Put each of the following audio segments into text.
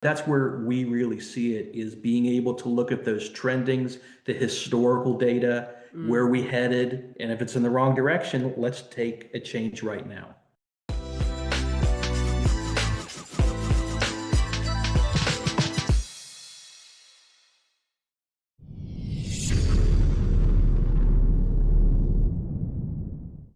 That's where we really see it, is being able to look at those trendings, the historical data, where we headed, and if it's in the wrong direction, let's take a change right now.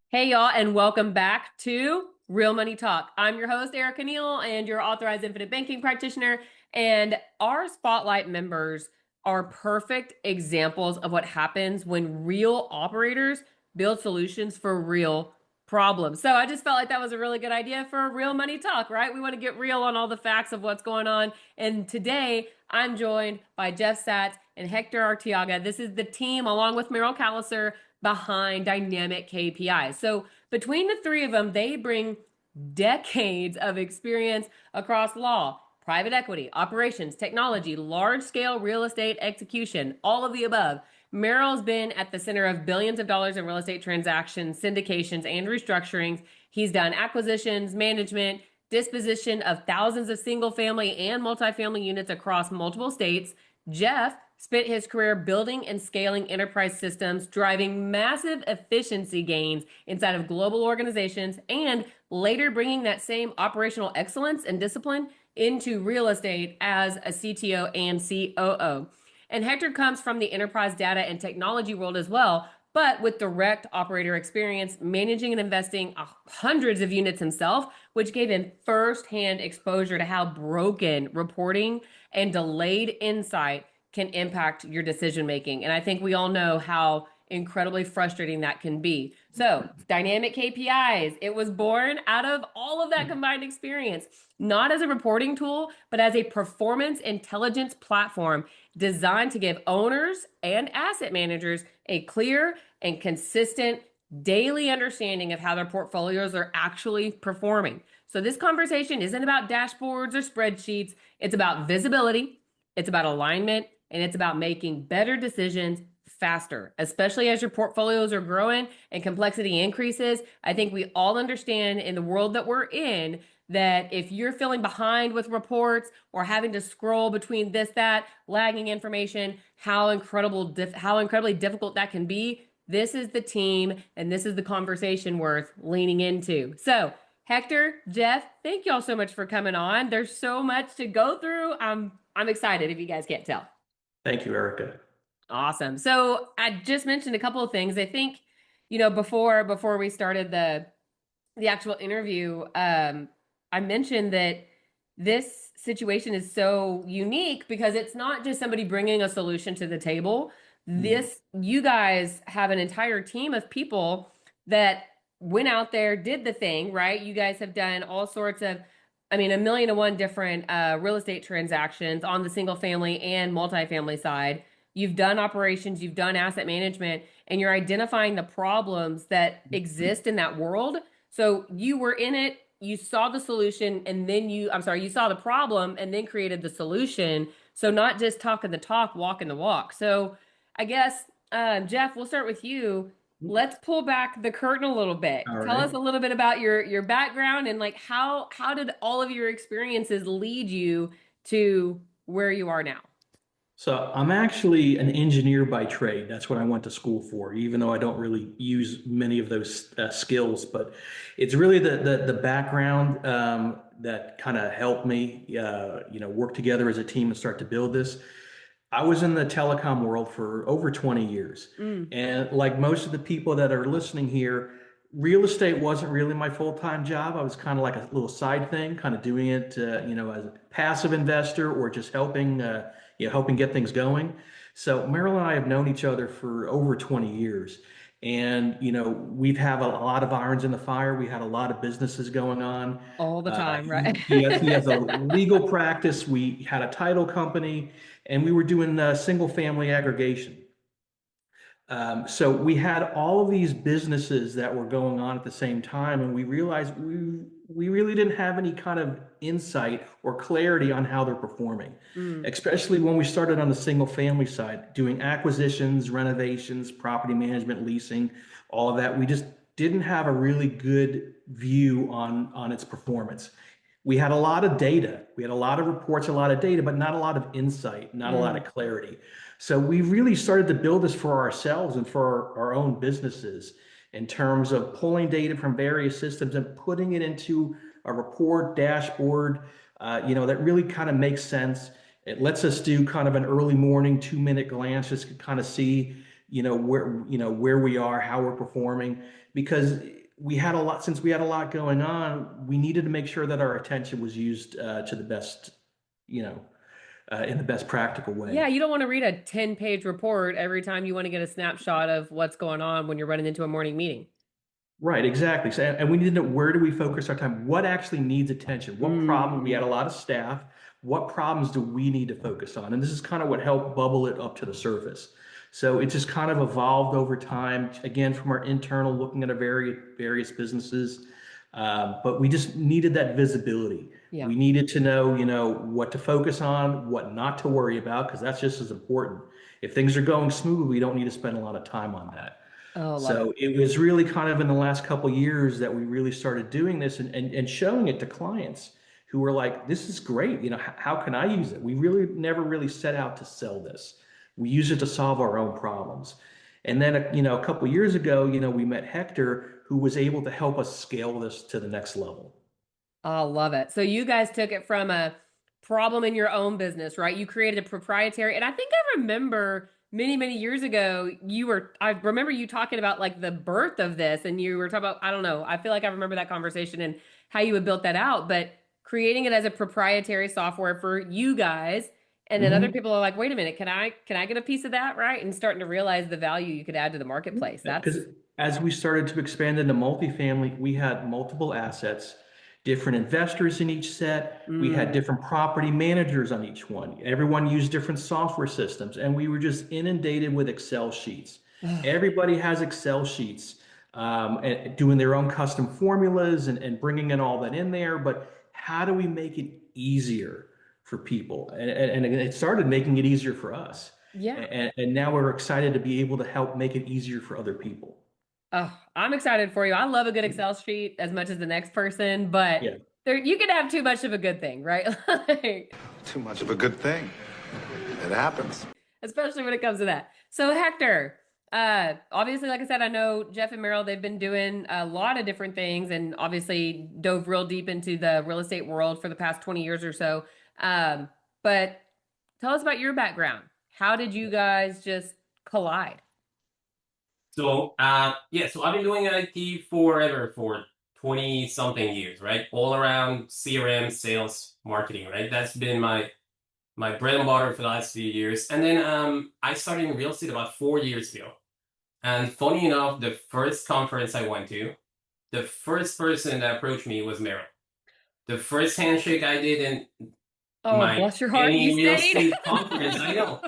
Hey, y'all, and welcome back to Real Money Talk. I'm your host, Erica Neal, and your authorized infinite banking practitioner. And our Spotlight members are perfect examples of what happens when real operators build solutions for real problems. So I just felt like that was a really good idea for Real Money Talk, right? We want to get real on all the facts of what's going on. And today I'm joined by Jeff Satz and Hector Arteaga. This is the team, along with Meryl Calliser, behind Dynamic KPIs. So between the three of them, they bring decades of experience across law, private equity, operations, technology, large-scale real estate execution, all of the above. Merrill's been at the center of billions of dollars in real estate transactions, syndications, and restructurings. He's done acquisitions, management, disposition of thousands of single-family and multifamily units across multiple states. Jeff spent his career building and scaling enterprise systems, driving massive efficiency gains inside of global organizations, and later bringing that same operational excellence and discipline into real estate as a CTO and COO. And Hector comes from the enterprise data and technology world as well, but with direct operator experience, managing and investing hundreds of units himself, which gave him firsthand exposure to how broken reporting and delayed insight can impact your decision making. And I think we all know how incredibly frustrating that can be. So Dynamic KPIs, it was born out of all of that combined experience, not as a reporting tool, but as a performance intelligence platform designed to give owners and asset managers a clear and consistent daily understanding of how their portfolios are actually performing. So this conversation isn't about dashboards or spreadsheets. It's about visibility. It's about alignment, and it's about making better decisions faster, especially as your portfolios are growing and complexity increases. I think we all understand in the world that we're in that if you're feeling behind with reports or having to scroll between this, that, lagging information, how incredibly difficult that can be, this is the team and this is the conversation worth leaning into. So Hector, Jeff, thank y'all so much for coming on. There's so much to go through. I'm excited if you guys can't tell. Thank you, Erica. Awesome. So I just mentioned a couple of things. I think, before we started the actual interview, I mentioned that this situation is so unique because it's not just somebody bringing a solution to the table. You guys have an entire team of people that went out there, did the thing, right? You guys have done all sorts of, a million and one different real estate transactions on the single family and multifamily side. You've done operations, you've done asset management, and you're identifying the problems that exist in that world. So you were in it, you saw the solution, and then you saw the problem and then created the solution. So not just talking the talk, walking the walk. So I guess, Jeff, we'll start with you. Let's pull back the curtain a little bit. All Tell right. us a little bit about your background and like how did all of your experiences lead you to where you are now? So I'm actually an engineer by trade. That's what I went to school for, even though I don't really use many of those skills. But it's really the background that kind of helped me, work together as a team and start to build this. I was in the telecom world for over 20 years. And like most of the people that are listening here, real estate wasn't really my full-time job. I was kind of like a little side thing, kind of doing it, as a passive investor or just helping get things going. So Meryl and I have known each other for over 20 years. And, we've had a lot of irons in the fire. We had a lot of businesses going on. All the time, right? He has a legal practice. We had a title company, and we were doing single family aggregation. So we had all of these businesses that were going on at the same time, and we realized we really didn't have any kind of insight or clarity on how they're performing, especially when we started on the single family side, doing acquisitions, renovations, property management, leasing, all of that. We just didn't have a really good view on its performance. we had a lot of data. We had a lot of reports, a lot of data, but not a lot of insight, not a lot of Mm. clarity. So we really started to build this for ourselves and for our own businesses in terms of pulling data from various systems and putting it into a report dashboard, that really kind of makes sense. It lets us do kind of an early morning 2 minute glance, just to kind of see, where we are, how we're performing, because since we had a lot going on, we needed to make sure that our attention was used to the best, in the best practical way. Yeah, you don't want to read a 10-page report every time you want to get a snapshot of what's going on when you're running into a morning meeting. Right, exactly. So, and we need to know, where do we focus our time? What actually needs attention? What problem? We had Mm. a lot of staff. What problems do we need to focus on? And this is kind of what helped bubble it up to the surface. So it just kind of evolved over time, again, from our internal looking at a various businesses. But we just needed that visibility. Yeah. We needed to know, what to focus on, what not to worry about, because that's just as important. If things are going smooth, we don't need to spend a lot of time on that. Oh, love it. So it was really kind of in the last couple of years that we really started doing this and showing it to clients who were like, this is great. How can I use it? We really never really set out to sell this. We use it to solve our own problems. And then, a couple of years ago, we met Hector, who was able to help us scale this to the next level. I love it. So you guys took it from a problem in your own business, right? You created a proprietary, and I think I remember many, many years ago, I remember you talking about like the birth of this, and you were talking about, I don't know, I feel like I remember that conversation and how you had built that out, but creating it as a proprietary software for you guys. And then other Mhm. people are like, wait a minute, can I get a piece of that, right? And starting to realize the value you could add to the marketplace. Because That's as we started to expand into multifamily, we had multiple assets, different investors in each set. We had mm. different property managers on each one. Everyone used different software systems, and we were just inundated with Excel sheets. Everybody has Excel sheets, and doing their own custom formulas and bringing in all that in there. But how do we make it easier for people? And it started making it easier for us. Yeah. And now we're excited to be able to help make it easier for other people. Oh, I'm excited for you. I love a good Excel sheet as much as the next person, but Yeah. you can have too much of a good thing, right? Like, Too much of a good thing. It happens. especially when it comes to that. So Hector, obviously, like I said, I know Jeff and Meryl, they've been doing a lot of different things and obviously dove real deep into the real estate world for the past 20 years or so. But tell us about your background. How did you guys just collide? So I've been doing IT forever, for 20 something years, right? All around CRM, sales, marketing, right? That's been my bread and butter for the last few years. And then I started in real estate about 4 years ago. And funny enough, the first conference I went to, the first person that approached me was Meryl. The first handshake I did in Oh, my bless your heart, you any real stayed. estate conference, I know.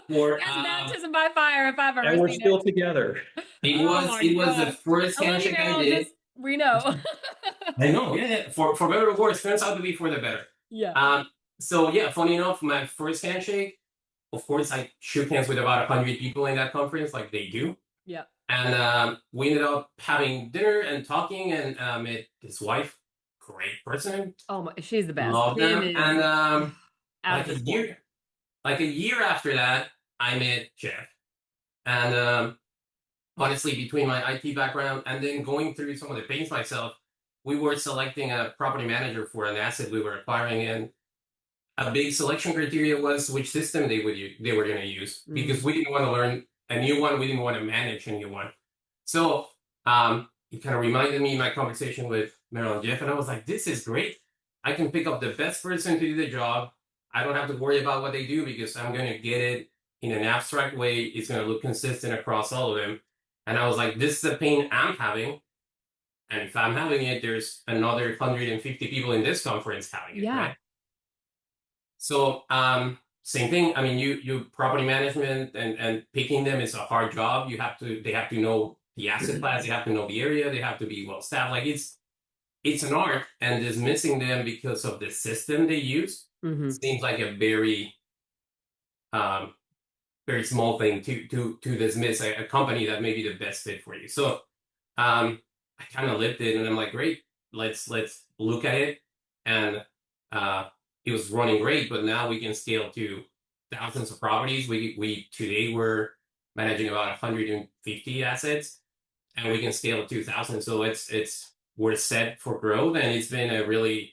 For That's baptism by fire if I've ever And we're seen it. still together. it Oh was my it was the gosh. first I love you, handshake I Meryl. did. Just we know. I know, yeah. For better or worse, turns out to be for the better. Yeah. So yeah, funny enough, my first handshake, of course, I shook hands with about 100 people in that conference, like they do. Yeah. And we ended up having dinner and talking, and met his wife, great person, Oh my, she's the best. love Kim them. is And out of like a this world. year, like a year after that, I met Jeff. And honestly, between my IT background and then going through some of the things myself, we were selecting a property manager for an asset we were acquiring, and a big selection criteria was which system they were going to use, because we didn't want to learn a new one, we didn't want to manage a new one. So it kind of reminded me of my conversation with Meryl and Jeff, and I was like, this is great. I can pick up the best person to do the job. I don't have to worry about what they do because I'm going to get it in an abstract way. It's going to look consistent across all of them. And I was like, this is a pain I'm having. And if I'm having it, there's another 150 people in this conference having it, Yeah. right? So same thing. I mean, you property management and picking them is a hard job. They have to know the asset class, they have to know the area, they have to be well staffed. Like it's an art, and dismissing them because of the system they use seems like a very very small thing to dismiss a company that may be the best fit for you. So I kind of lived it, and I'm like, great, let's look at it. and it was running great. But now we can scale to thousands of properties. We today we're managing about 150 assets, and we can scale to 2,000. So we're set for growth, and it's been a really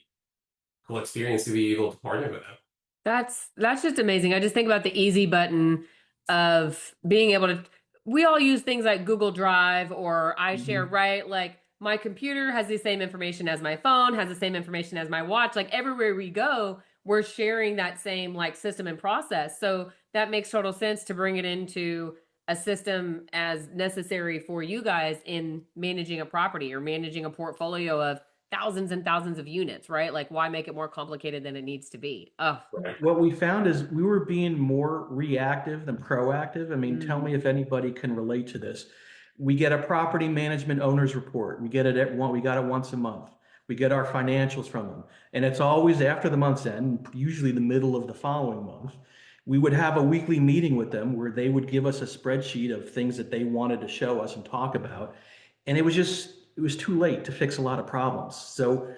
cool experience to be able to partner with them. That's just amazing. I just think about the easy button of being able to, we all use things like Google Drive or iShare, right? Like my computer has the same information as my phone, has the same information as my watch. Like everywhere we go, we're sharing that same like system and process. So that makes total sense to bring it into a system as necessary for you guys in managing a property or managing a portfolio of thousands and thousands of units, right? Like why make it more complicated than it needs to be? Oh, What we found is we were being more reactive than proactive. I mean, tell Mm. me if anybody can relate to this. We get a property management owner's report. We get it we got it once a month. We get our financials from them. And it's always after the month's end, usually the middle of the following month. We would have a weekly meeting with them where they would give us a spreadsheet of things that they wanted to show us and talk about. And it was too late to fix a lot of problems. So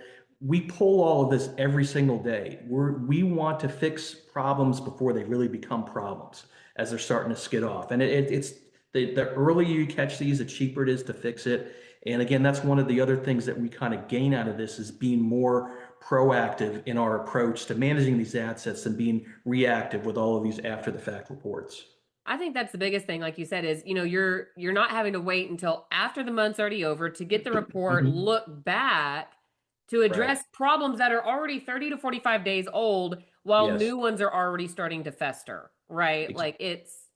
we pull all of this every single day. We want to fix problems before they really become problems as they're starting to skid off. And it's the earlier you catch these, the cheaper it is to fix it. And again, that's one of the other things that we kind of gain out of this is being more proactive in our approach to managing these assets than being reactive with all of these after the fact reports. I think that's the biggest thing, like you said, is you're not having to wait until after the month's already over to get the report, Mhm. look back to Right. address problems that are already 30 to 45 days old while Yes. new ones are already starting to fester, right? Ex- Like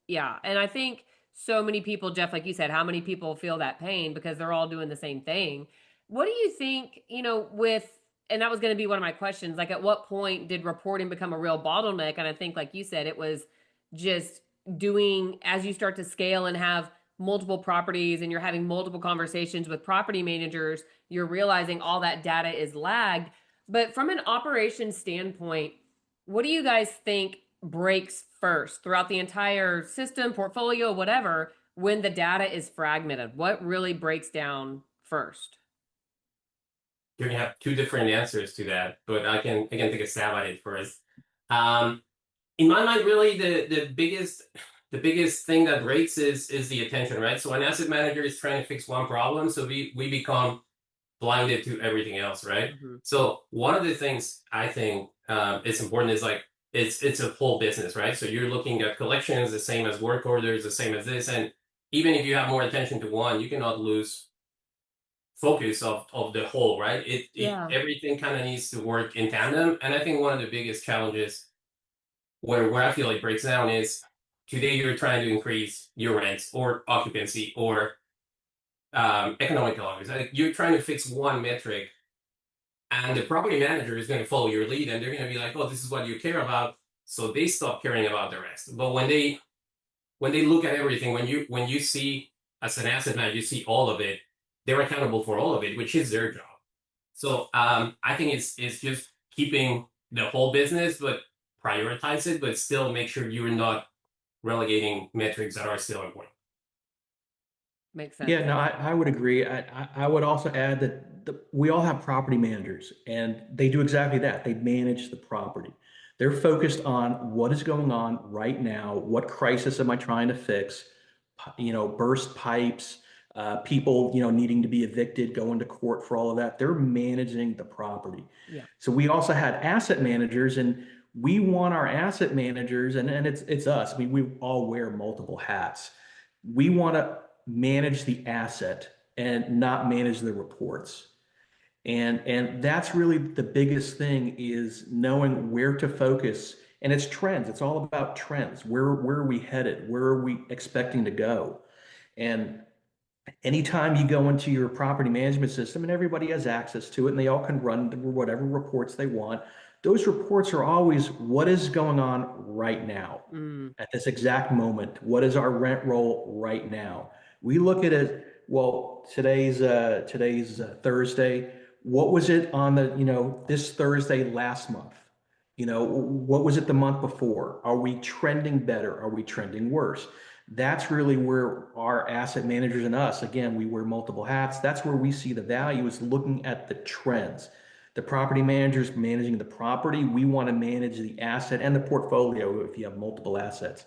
yeah. And I think so many people, Jeff, like you said, how many people feel that pain because they're all doing the same thing? What do you think, and that was going to be one of my questions, like at what point did reporting become a real bottleneck? And I think, like you said, it was just doing as you start to scale and have multiple properties and you're having multiple conversations with property managers, you're realizing all that data is lagged. But from an operations standpoint, what do you guys think breaks first throughout the entire system, portfolio, whatever, when the data is fragmented? What really breaks down first? You're gonna have two different answers to that, but I can take a stab at it first. Um, in my mind, really the biggest thing that breaks is the attention, right? So an asset manager is trying to fix one problem, so we become blinded to everything else, right? Mm-hmm. So one of the things I think is important is like it's a whole business, right? So you're looking at collections the same as work orders, the same as this, and even if you have more attention to one, you cannot lose focus of the whole, right? It Yeah. everything kind of needs to work in tandem, and I think one of the biggest challenges where I feel it breaks down is today you're trying to increase your rents or occupancy or economic development. Like you're trying to fix one metric, and the property manager is going to follow your lead, and they're going to be like, "Oh, this is what you care about," so they stop caring about the rest. But when they look at everything, when you see as an asset manager, you see all of it, they're accountable for all of it, which is their job. So I think it's just keeping the whole business, but prioritize it, but still make sure you're not relegating metrics that are still important. Makes sense. Yeah, no, I would agree. I would also add that we all have property managers and they do exactly that. They manage the property. They're focused on what is going on right now. What crisis am I trying to fix? Burst pipes, people, needing to be evicted, going to court for all of that. They're managing the property. Yeah. So we also had asset managers and we want our asset managers and it's us. I mean, we all wear multiple hats. We want to manage the asset and not manage the reports. And that's really the biggest thing is knowing where to focus. And it's trends. It's all about trends. Where are we headed? Where are we expecting to go? And anytime you go into your property management system and everybody has access to it and they all can run whatever reports they want, those reports are always what is going on right now Mm. at this exact moment. What is our rent roll right now? We look at it. Well, today's Thursday. What was it on this Thursday last month? What was it the month before? Are we trending better? Are we trending worse? That's really where our asset managers and us, again, we wear multiple hats. That's where we see the value is looking at the trends. The property manager's managing the property. We want to manage the asset and the portfolio if you have multiple assets.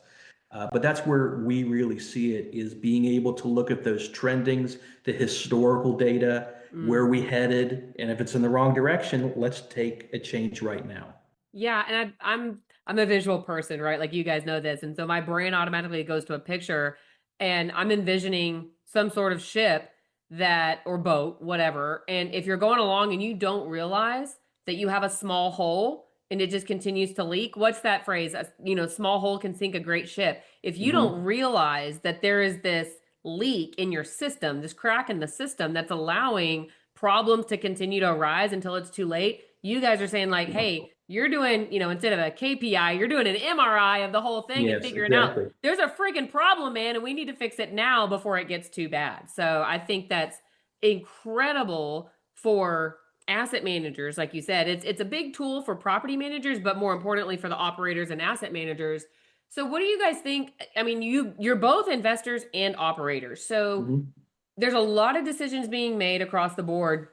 But that's where we really see it, is being able to look at those trendings, the historical data, where we headed, and if it's in the wrong direction, let's take a change right now. Yeah, and I'm a visual person, right? Like you guys know this. And so my brain automatically goes to a picture and I'm envisioning some sort of ship that or boat, whatever. And if you're going along and you don't realize that you have a small hole and it just continues to leak, what's that phrase? Small hole can sink a great ship. If you don't realize that there is this leak in your system, this crack in the system that's allowing problems to continue to arise until it's too late, you guys are saying like, hey, you're doing, instead of a KPI, you're doing an MRI of the whole thing and Yes, figuring out exactly. there's a freaking problem, man, and we need to fix it now before it gets too bad. So I think that's incredible for asset managers. Like you said, it's a big tool for property managers, but more importantly for the operators and asset managers. So what do you guys think? I mean, you're both investors and operators. So there's a lot of decisions being made across the board.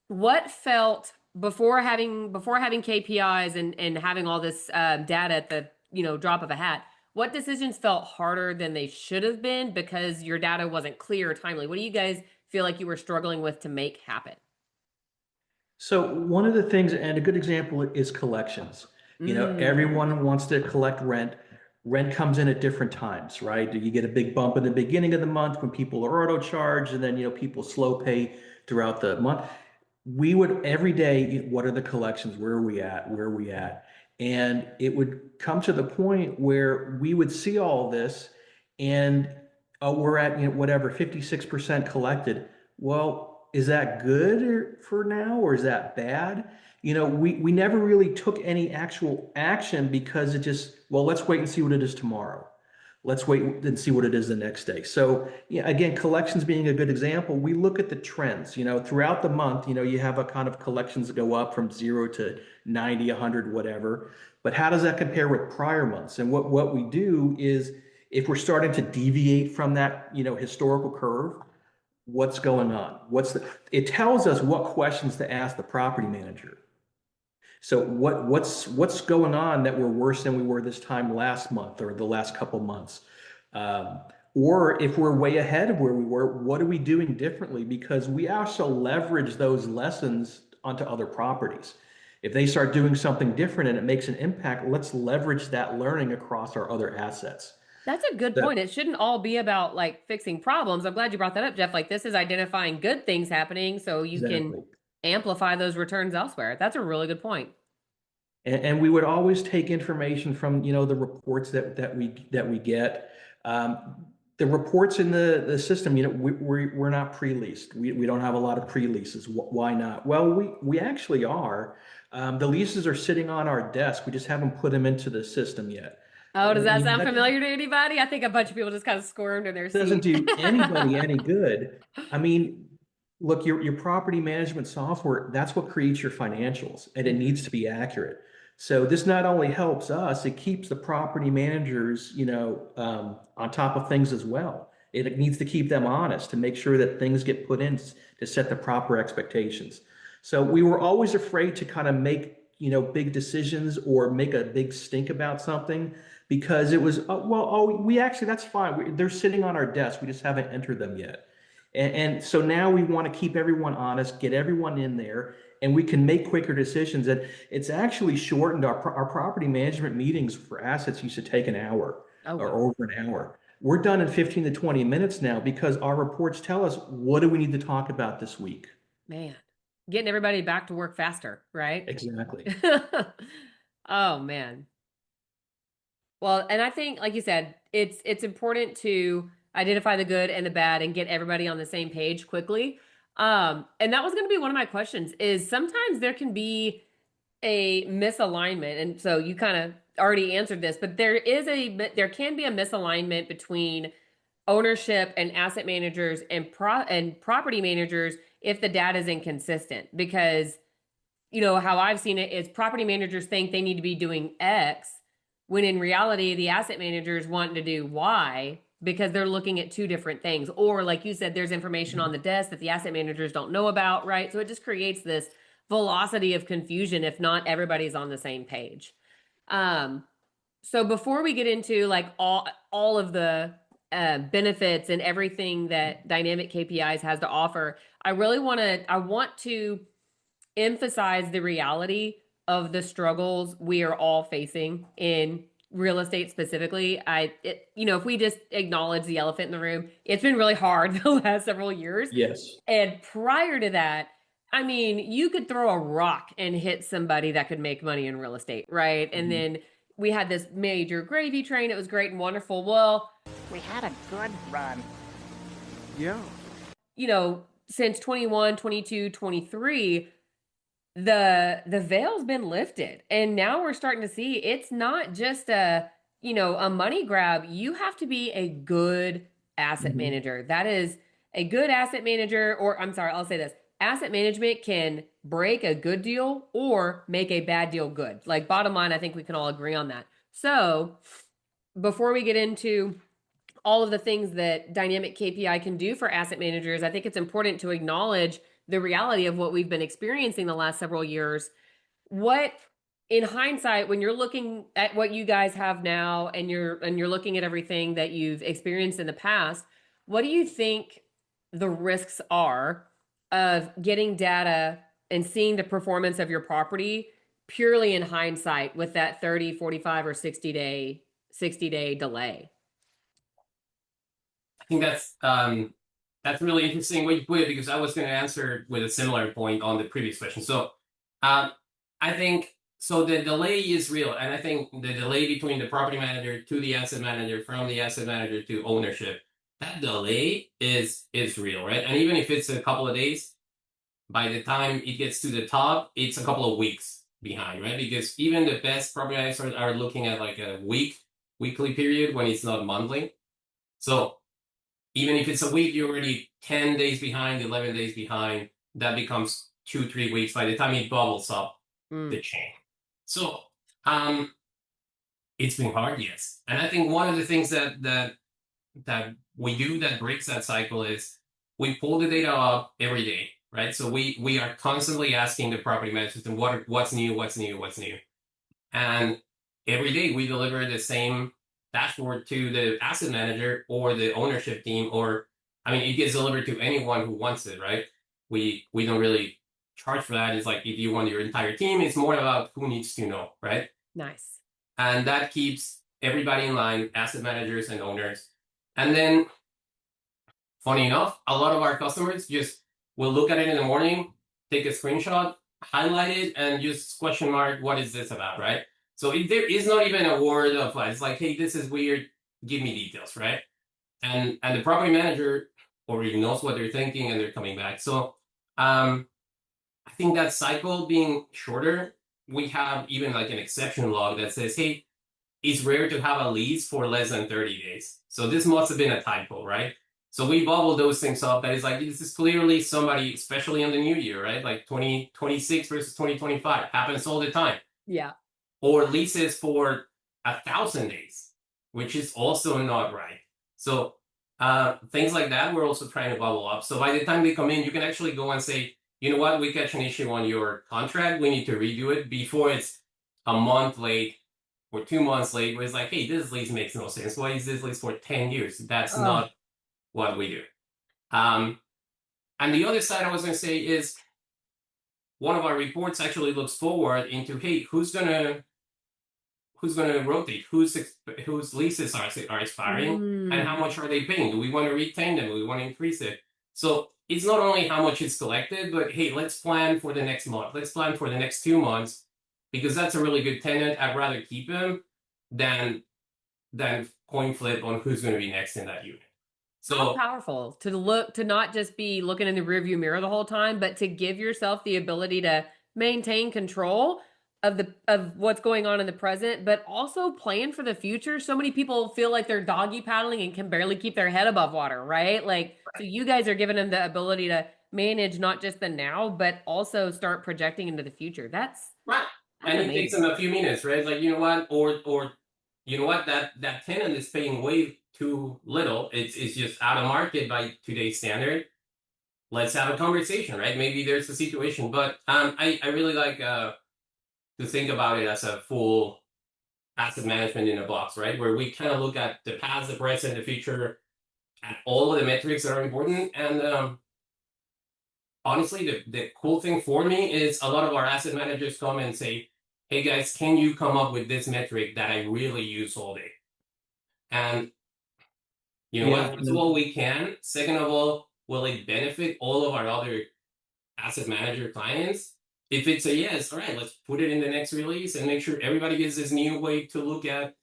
What felt before having KPIs and having all this data at the drop of a hat, what decisions felt harder than they should have been because your data wasn't clear or timely? What do you guys feel like you were struggling with to make happen? So one of the things, and a good example is collections. Everyone wants to collect rent. Rent comes in at different times, right? You get a big bump in the beginning of the month when people are auto charged, and then people slow pay throughout the month. We would every day, what are the collections? Where are we at? Where are we at? And it would come to the point where we would see all this and we're at whatever 56% collected. Well, is that good for now or is that bad? We never really took any actual action because it just, well, let's wait and see what it is tomorrow. Let's wait and see what it is the next day. So yeah, again, collections being a good example, we look at the trends, throughout the month, you have a kind of collections that go up from 0 to 90, 100, whatever. But how does that compare with prior months? And what we do is if we're starting to deviate from that, historical curve, what's going on? It tells us what questions to ask the property manager. So what's going on that we're worse than we were this time last month or the last couple months? Or if we're way ahead of where we were, what are we doing differently? Because we also leverage those lessons onto other properties. If they start doing something different and it makes an impact, let's leverage that learning across our other assets. That's a good point. It shouldn't all be about like fixing problems. I'm glad you brought that up, Jeff. Like this is identifying good things happening so you can amplify those returns elsewhere. That's a really good point. And we would always take information from the reports that we get. The reports in the system, we're not pre-leased. We don't have a lot of pre-leases. Why not? Well, we actually are. The leases are sitting on our desk. We just haven't put them into the system yet. Oh, does that sound familiar to anybody? I think a bunch of people just kind of squirmed in their seat. Doesn't do anybody any good. I mean, look, your property management software, that's what creates your financials, and it needs to be accurate. So this not only helps us, it keeps the property managers, on top of things as well. It needs to keep them honest to make sure that things get put in to set the proper expectations. So we were always afraid to kind of make, big decisions or make a big stink about something because it was, that's fine. They're sitting on our desk. We just haven't entered them yet. And so now we want to keep everyone honest, get everyone in there, and we can make quicker decisions. And it's actually shortened our property management meetings for assets used to take an hour or over an hour. We're done in 15 to 20 minutes now because our reports tell us what do we need to talk about this week. Man, getting everybody back to work faster, right? Exactly. Oh, man. Well, and I think, like you said, it's important to identify the good and the bad and get everybody on the same page quickly. And that was going to be one of my questions is sometimes there can be a misalignment. And so you kind of already answered this, but there can be a misalignment between ownership and asset managers and property managers if the data is inconsistent. Because, how I've seen it is property managers think they need to be doing X when in reality, the asset managers want to do Y because they're looking at two different things. Or like you said, there's information on the desk that the asset managers don't know about, right? So it just creates this velocity of confusion if not everybody's on the same page. So before we get into like all of the benefits and everything that Dynamic KPIs has to offer, I want to emphasize the reality of the struggles we are all facing in real estate specifically. If we just acknowledge the elephant in the room, it's been really hard the last several years. Yes. And prior to that, I mean, you could throw a rock and hit somebody that could make money in real estate, right? And then we had this major gravy train. It was great and wonderful. Well, we had a good run. Yeah. Since 21, 22, 23, the veil's been lifted. And now we're starting to see it's not just a money grab. You have to be a good asset manager. That is a good asset manager, or I'm sorry, I'll say this. Asset management can break a good deal or make a bad deal good. Like bottom line, I think we can all agree on that. So before we get into all of the things that Dynamic KPI can do for asset managers, I think it's important to acknowledge the reality of what we've been experiencing the last several years. What, in hindsight, when you're looking at what you guys have now and you're looking at everything that you've experienced in the past, what do you think the risks are of getting data and seeing the performance of your property purely in hindsight with that 30, 45, or 60-day delay? I think that's really interesting way you put it, because I was going to answer with a similar point on the previous question. So I think so the delay is real, and I think the delay between the property manager to the asset manager, from the asset manager to ownership, that delay is real, right? And even if it's a couple of days, by the time it gets to the top, it's a couple of weeks behind, right? Because even the best property managers are looking at like a weekly period when it's not monthly. So even if it's a week, you're already 10 days behind, 11 days behind. That becomes 2-3 weeks by the time it bubbles up the chain. So it's been hard, yes. And I think one of the things that we do that breaks that cycle is we pull the data up every day, right? So we are constantly asking the property managers what's new. And every day we deliver the same dashboard to the asset manager or the ownership team, or it gets delivered to anyone who wants it, right? We don't really charge for that. It's like if you want your entire team, it's more about who needs to know, right? Nice. And that keeps everybody in line, asset managers and owners. And then, funny enough, a lot of our customers just will look at it in the morning, take a screenshot, highlight it, and just question mark, what is this about, right? So there is not even a word of like, it's like, hey, this is weird, give me details, right? And the property manager already knows what they're thinking and they're coming back. So I think that cycle being shorter, we have even like an exception log that says, hey, it's rare to have a lease for less than 30 days. So this must have been a typo, right? So we bubble those things up. That is like, this is clearly somebody, especially in the new year, right? Like 2026 versus 2025 happens all the time. Yeah. Or leases for 1,000 days, which is also not right. So things like that, we're also trying to bubble up. So by the time they come in, you can actually go and say, you know what, we catch an issue on your contract. We need to redo it before it's a month late or 2 months late, where it's like, hey, this lease makes no sense. Why is this lease for 10 years? That's not what we do. And the other side I was going to say is one of our reports actually looks forward into, hey, who's gonna rotate, whose leases are expiring, and how much are they paying? Do we want to retain them? Do we want to increase it? So it's not only how much is collected, but hey, let's plan for the next month. Let's plan for the next 2 months, because that's a really good tenant. I'd rather keep him than coin flip on who's going to be next in that unit. So powerful to not just be looking in the rearview mirror the whole time, but to give yourself the ability to maintain control of what's going on in the present, but also plan for the future. So many people feel like they're doggy paddling and can barely keep their head above water, right? Like, so you guys are giving them the ability to manage not just the now, but also start projecting into the future. That's right. And it takes them a few minutes, right? Like, you know what, or you know what, that tenant is paying way too little. It's just out of market by today's standard. let's have a conversation, right? Maybe there's a situation, but I really like to think about it as a full asset management in a box, right? Where we kind of look at the past, the present, the future, and all of the metrics that are important. And honestly, the cool thing for me is a lot of our asset managers come and say, hey guys, can you come up with this metric that I really use all day? And you know Yeah, what? First of all, we can. Second of all, will it benefit all of our other asset manager clients? If it's a yes, all right, let's put it in the next release and make sure everybody gets this new way to look at,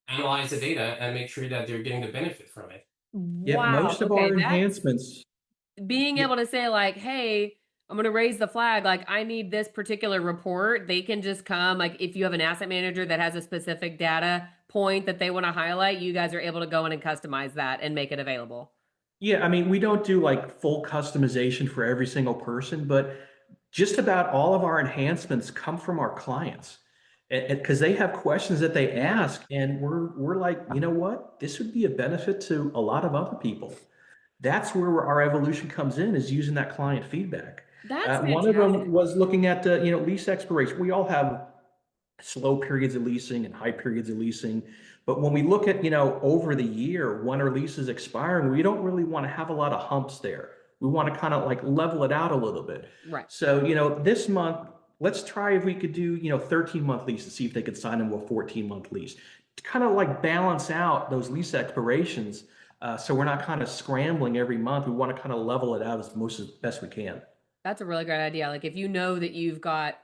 analyze the data, and make sure that they're getting the benefit from it. yeah, Wow. most of Okay, our that's enhancements. being Yeah, able to say like, hey, I'm going to raise the flag. Like, I need this particular report. They can just come. Like, if you have an asset manager that has a specific data point that they want to highlight, you guys are able to go in and customize that and make it available. yeah, I mean, we don't do like full customization for every single person, but just about all of our enhancements come from our clients. Because they have questions that they ask, and we're like, you know what? This would be a benefit to a lot of other people. That's where our evolution comes in, is using that client feedback. That's One of them fantastic. was looking at the, lease expiration. We all have slow periods of leasing and high periods of leasing. But when we look at, over the year, when our lease is expiring, we don't really want to have a lot of humps there. We want to kind of like level it out a little bit. Right. So, this month, let's try if we could do, 13-month lease and see if they could sign into a 14-month lease to kind of like balance out those lease expirations. So we're not kind of scrambling every month. We want to kind of level it out as best we can. That's a really great idea. Like, if you know that you've got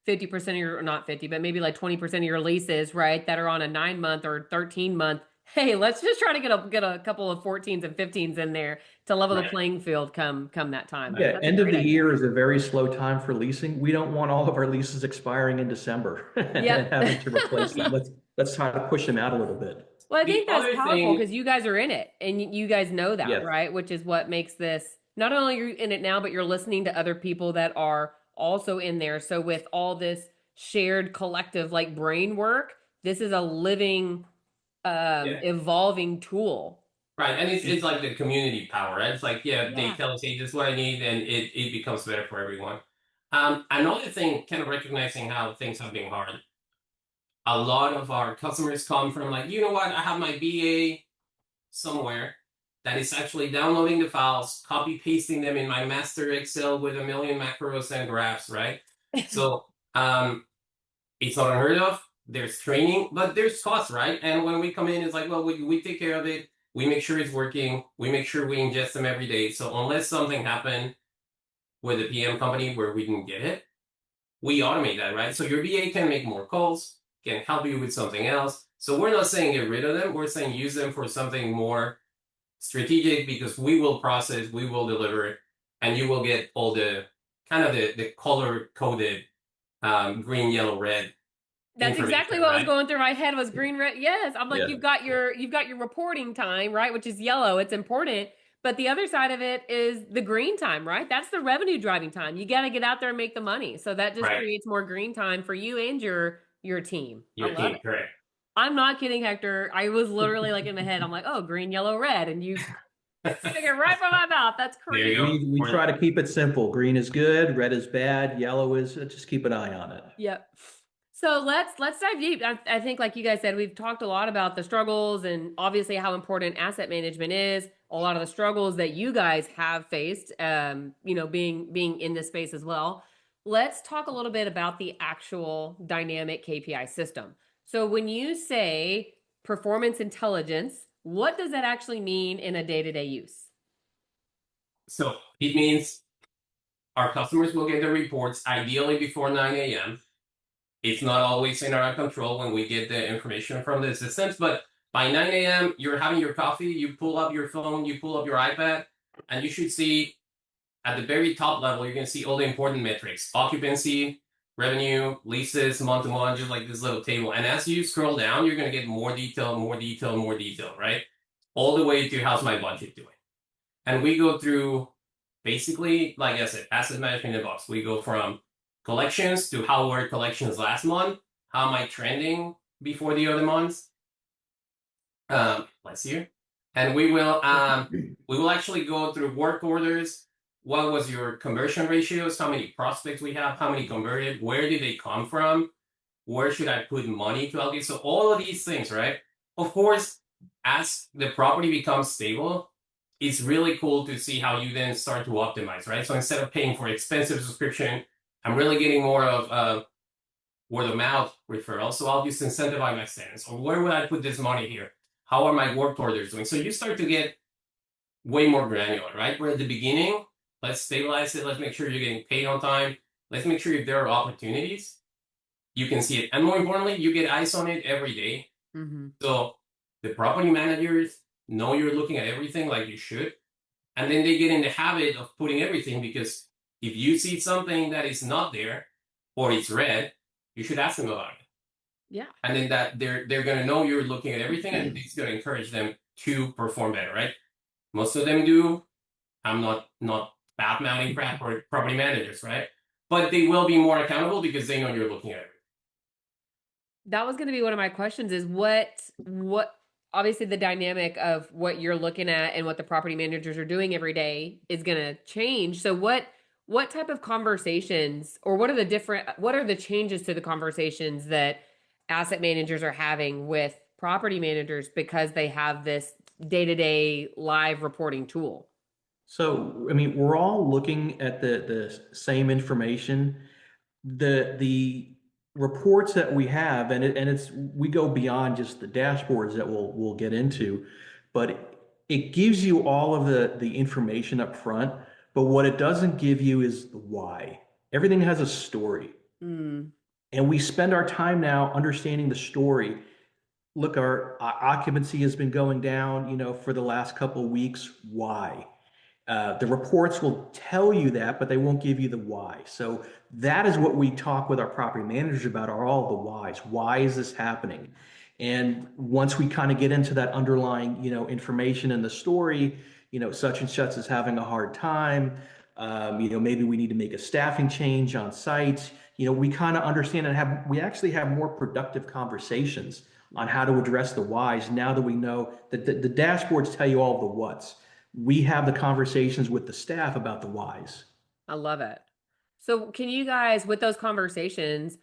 50% of your, or not 50, but maybe like 20% of your leases, right, that are on a 9-month or 13-month. Hey, let's just try to get a couple of 14s and 15s in there to level the Right. playing field come that time. Yeah, That's a end of great the idea. year is a very slow time for leasing. We don't want all of our leases expiring in December and Yep. having to replace them. Let's try to push them out a little bit. Well, I The think that's other powerful thing, because you guys are in it and you guys know that, Yes. right? Which is what makes this, not only you're in it now, but you're listening to other people that are also in there. So with all this shared collective like brain work, this is a living, yeah, evolving tool. right, and it's like the community power, right? It's like, yeah, they Yeah. tell us, hey, this is what I need, and it becomes better for everyone. Another thing, kind of recognizing how things have been hard. A lot of our customers come from like, you know what, I have my BA somewhere that is actually downloading the files, copy pasting them in my master Excel with a million macros and graphs, right? So it's not unheard of. There's training, but there's costs, right? And when we come in, it's like, well, we take care of it. We make sure it's working. We make sure we ingest them every day. So unless something happened with a PM company where we didn't get it, we automate that, right? So your VA can make more calls, can help you with something else. So we're not saying get rid of them. We're saying use them for something more strategic, because we will process, we will deliver, and you will get all the kind of the color coded green, yellow, red. That's exactly what was going through my head was green, red. Yes. I'm like, Yeah. you've got your reporting time, right? Which is yellow. It's important. But the other side of it is the green time, right? That's the revenue driving time. You got to get out there and make the money. So that just creates more green time for you and your team. I love it. Correct. I'm not kidding, Hector. I was literally like in my head, I'm like, oh, green, yellow, red. And you stick it right from my mouth. That's There you crazy. go. We try to keep it simple. Green is good, red is bad, yellow is, just keep an eye on it. Yep. So let's dive deep. I think, like you guys said, we've talked a lot about the struggles and obviously how important asset management is. A lot of the struggles that you guys have faced, being in this space as well. Let's talk a little bit about the actual dynamic KPI system. So when you say performance intelligence, what does that actually mean in a day-to-day use? So it means our customers will get the reports ideally before 9 a.m. It's not always in our control when we get the information from the systems, but by 9 a.m., you're having your coffee, you pull up your phone, you pull up your iPad, and you should see at the very top level, you're going to see all the important metrics: occupancy, revenue, leases, month to month, just like this little table. And as you scroll down, you're going to get more detail, right? All the way to how's my budget doing. And we go through basically, like I said, asset management in a box. We go from collections to how were collections last month, how am I trending before the other months. Let's see. And we will actually go through work orders, what was your conversion ratios, how many prospects we have, how many converted, where did they come from, where should I put money to allocate? So all of these things, right? Of course, as the property becomes stable, it's really cool to see how you then start to optimize, right? So instead of paying for expensive subscription, I'm really getting more of word of mouth referrals. So I'll just incentivize my tenants. Or where would I put this money here? How are my work orders doing? So you start to get way more granular, right? Where at the beginning, let's stabilize it. Let's make sure you're getting paid on time. Let's make sure if there are opportunities, you can see it. And more importantly, you get eyes on it every day. Mm-hmm. So the property managers know you're looking at everything like you should. And then they get in the habit of putting everything, because if you see something that is not there or it's red, you should ask them about it. Yeah. And then that they're gonna know you're looking at everything, and it's gonna encourage them to perform better, right? Most of them do. I'm not bad mouthing property managers, right? But they will be more accountable because they know you're looking at it. That was going to be one of my questions is what obviously the dynamic of what you're looking at and what the property managers are doing every day is going to change. So what type of conversations, or what are the changes to the conversations that asset managers are having with property managers because they have this day-to-day live reporting tool? So, I mean, we're all looking at the same information. The reports that we have, and we go beyond just the dashboards that we'll get into, but it gives you all of the information up front. But what it doesn't give you is the why. Everything has a story. Mm. And we spend our time now understanding the story. Look, our occupancy has been going down, for the last couple of weeks. Why? The reports will tell you that, but they won't give you the why. So that is what we talk with our property managers about, are all the whys. Why is this happening? And once we kind of get into that underlying, information in the story, such and such is having a hard time. Maybe we need to make a staffing change on site. We kind of understand and we actually have more productive conversations on how to address the whys now that we know that the dashboards tell you all the whats. We have the conversations with the staff about the whys. I love it. So can you guys, with those conversations,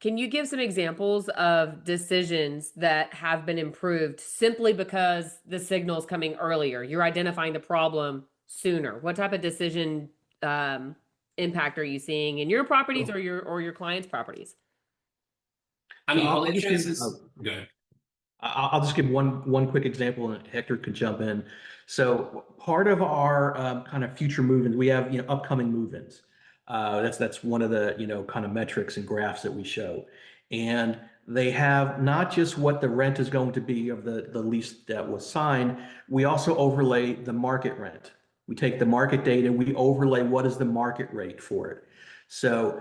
can you give some examples of decisions that have been improved simply because the signal is coming earlier? You're identifying the problem sooner. What type of decision impact are you seeing in your properties or your clients' properties? I So mean, I'll just collections give, is good. I'll just give one quick example, and Hector could jump in. So part of our kind of future move-ins, we have upcoming move-ins. That's one of the kind of metrics and graphs that we show, and they have not just what the rent is going to be of the lease that was signed. We also overlay the market rent. We take the market data, we overlay what is the market rate for it. So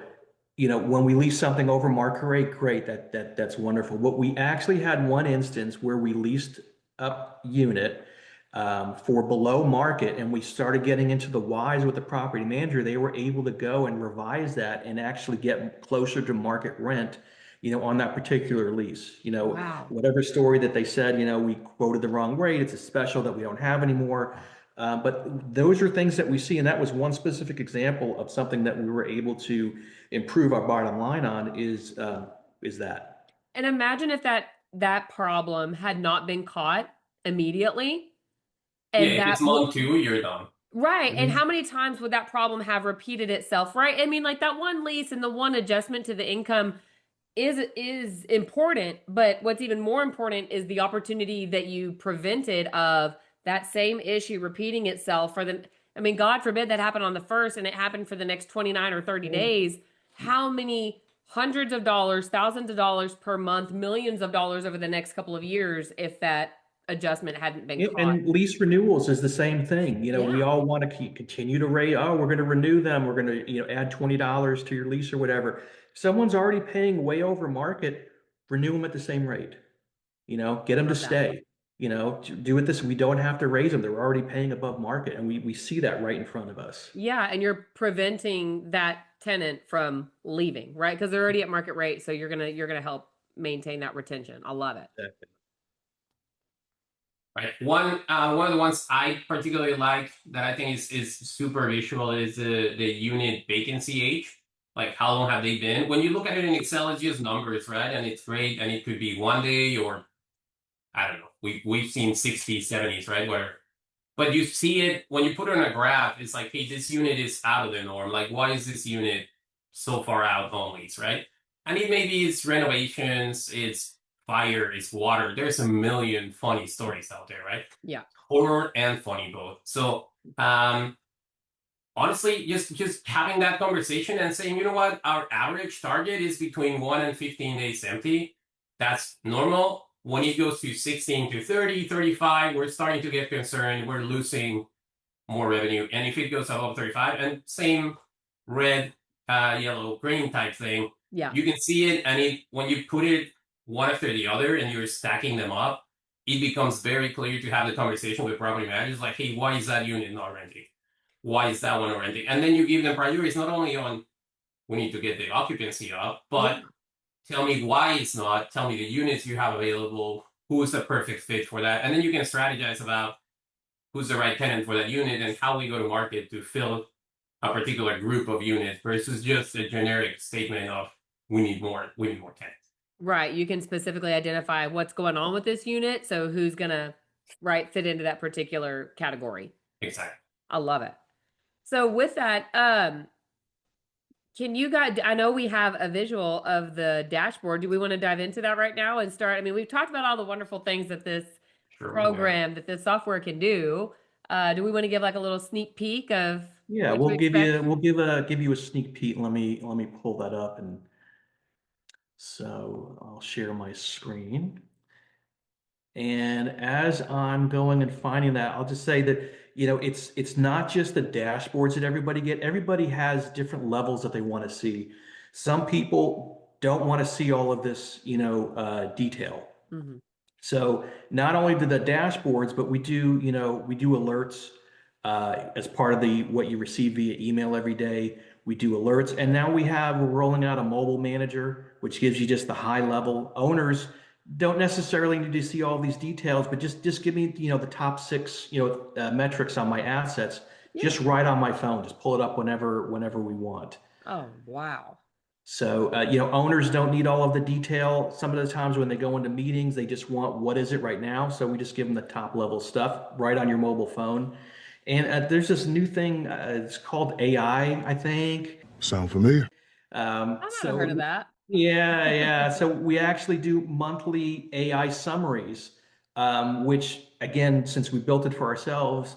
when we lease something over market rate, great, that's wonderful. But we actually had one instance where we leased up unit for below market, and we started getting into the whys with the property manager. They were able to go and revise that and actually get closer to market rent, on that particular lease. Wow. Whatever story that they said, we quoted the wrong rate. It's a special that we don't have anymore. But those are things that we see, and that was one specific example of something that we were able to improve our bottom line on is that. And imagine if that problem had not been caught immediately, Yeah, and if it's that month 2, you're done. right. And Mhm. how many times would that problem have repeated itself, right? I mean, like that one lease and the one adjustment to the income is important, but what's even more important is the opportunity that you prevented of that same issue repeating itself for the, I mean, God forbid that happened on the first and it happened for the next 29 or 30 days. How many hundreds of dollars, thousands of dollars per month, millions of dollars over the next couple of years if that adjustment hadn't been Yeah, caught? and lease renewals is the same thing. We Yeah. all want to continue to rate. Oh, we're going to renew them. We're going to, add $20 to your lease or whatever. If someone's already paying way over market, renew them at the same rate. Get them to Love that. stay. Do it this. We don't have to raise them. They're already paying above market, and we see that right in front of us. Yeah, and you're preventing that tenant from leaving, right? Because they're already at market rate, so you're gonna help maintain that retention. I love it. Exactly. Right. One of the ones I particularly like that I think is super visual is the unit vacancy age. Like how long have they been? When you look at it in Excel, it's just numbers, right? And it's great, and it could be 1 day or I don't know. We've seen 60s, 70s, right? But you see it when you put it on a graph, it's like, hey, this unit is out of the norm. Like, why is this unit so far out on lease, right? And it maybe it's renovations, it's fire, it's water. There's a million funny stories out there, right? Yeah. Horror and funny both. So honestly, just having that conversation and saying, you know what, our average target is between 1 and 15 days empty. That's normal. When it goes to 16 to 30, 35, we're starting to get concerned. We're losing more revenue. And if it goes above 35, and same red, yellow, green type thing, Yeah. you can see it. And when you put it one after the other and you're stacking them up, it becomes very clear to have the conversation with property managers like, hey, why is that unit not renting? Why is that one not renting? And then you give them priorities not only on we need to get the occupancy up, but tell me why it's not. Tell me the units you have available. Who's the perfect fit for that? And then you can strategize about who's the right tenant for that unit and how we go to market to fill a particular group of units versus just a generic statement of we need more tenants. Right. You can specifically identify what's going on with this unit. So who's gonna fit into that particular category. Exactly. I love it. So with that, can you guys, I know we have a visual of the dashboard. Do we want to dive into that right now and start? I mean, we've talked about all the wonderful things that this program, that this software can do. Do we want to give like a little sneak peek of Yeah, what we'll to give expect? give you a sneak peek. Let me pull that up, and so I'll share my screen. And as I'm going and finding that, I'll just say that, it's not just the dashboards that everybody get. Everybody has different levels that they want to see. Some people don't want to see all of this, detail. Mhm. So not only do the dashboards, but we do alerts as part of the what you receive via email every day. We do alerts, and now we're rolling out a mobile manager, which gives you just the high level. Owners don't necessarily need to see all these details, but just give me the top six metrics on my assets, just right on my phone. Just pull it up whenever we want. Oh, wow. So, owners don't need all of the detail. Some of the times when they go into meetings, they just want what is it right now. So we just give them the top level stuff right on your mobile phone. And there's this new thing. It's called AI, I think. Sound familiar? I've never heard of So that. yeah, yeah. So we actually do monthly AI summaries, which again, since we built it for ourselves,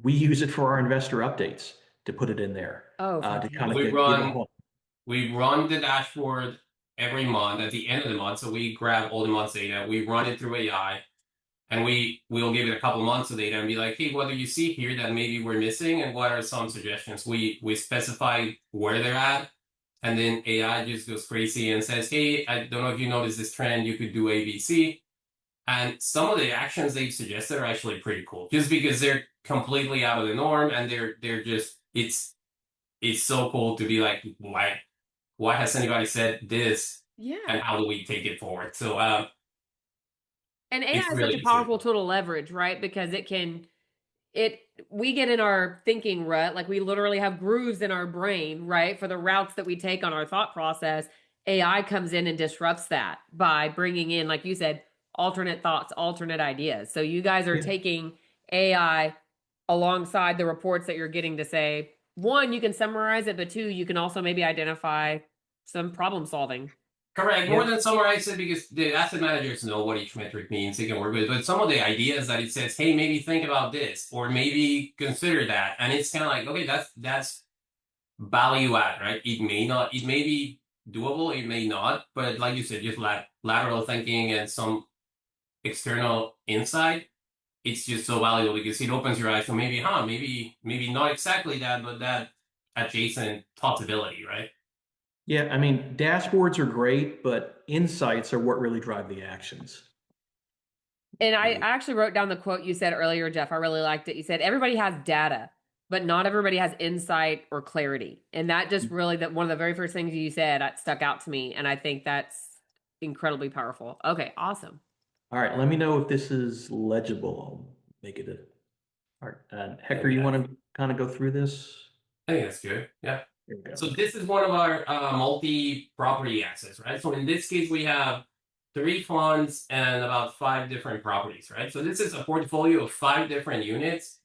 we use it for our investor updates to put it in there Oh, to kind of We give a run whole. we run the dashboard every month at the end of the month. So we grab all the month's data, we run it through AI, and we'll give it a couple months of data and be like, hey, what do you see here that maybe we're missing, and what are some suggestions? We specify where they're at, and then AI just goes crazy and says, hey, I don't know if you noticed this trend, you could do A, B, C. And some of the actions they've suggested are actually pretty cool, just because they're completely out of the norm, and they're just it's so cool to be like, why has anybody said this, Yeah. and how do we take it forward? So And AI it's is such really a powerful simple. tool to leverage, right? Because we get in our thinking rut, like we literally have grooves in our brain, right? For the routes that we take on our thought process. AI comes in and disrupts that by bringing in, like you said, alternate thoughts, alternate ideas. So you guys are Yeah. taking AI alongside the reports that you're getting to say, one, you can summarize it, but two, you can also maybe identify some problem solving. Correct. Yeah. More than summarize it, because the asset managers know what each metric means. They can work with it. But some of the ideas that it says, hey, maybe think about this, or maybe consider that. And it's kind of like, okay, that's value add, right? It may be doable, it may not. But like you said, just lateral thinking and some external insight, it's just so valuable because it opens your eyes to maybe not exactly that, but that adjacent possibility, right? Yeah, I mean, dashboards are great, but insights are what really drive the actions. And I actually wrote down the quote you said earlier, Jeff. I really liked it. You said, everybody has data, but not everybody has insight or clarity. And that just really, that one of the very first things you said stuck out to me. And I think that's incredibly powerful. Okay, awesome. All right, let me know if this is legible. I'll make it a, all right. Hector, you Yeah, want to kind of go through this? I think that's good. Yeah. Here we go. So this is one of our multi-property assets, right? So in this case, we have 3 funds and about 5 different properties, right? So this is a portfolio of 5 different units,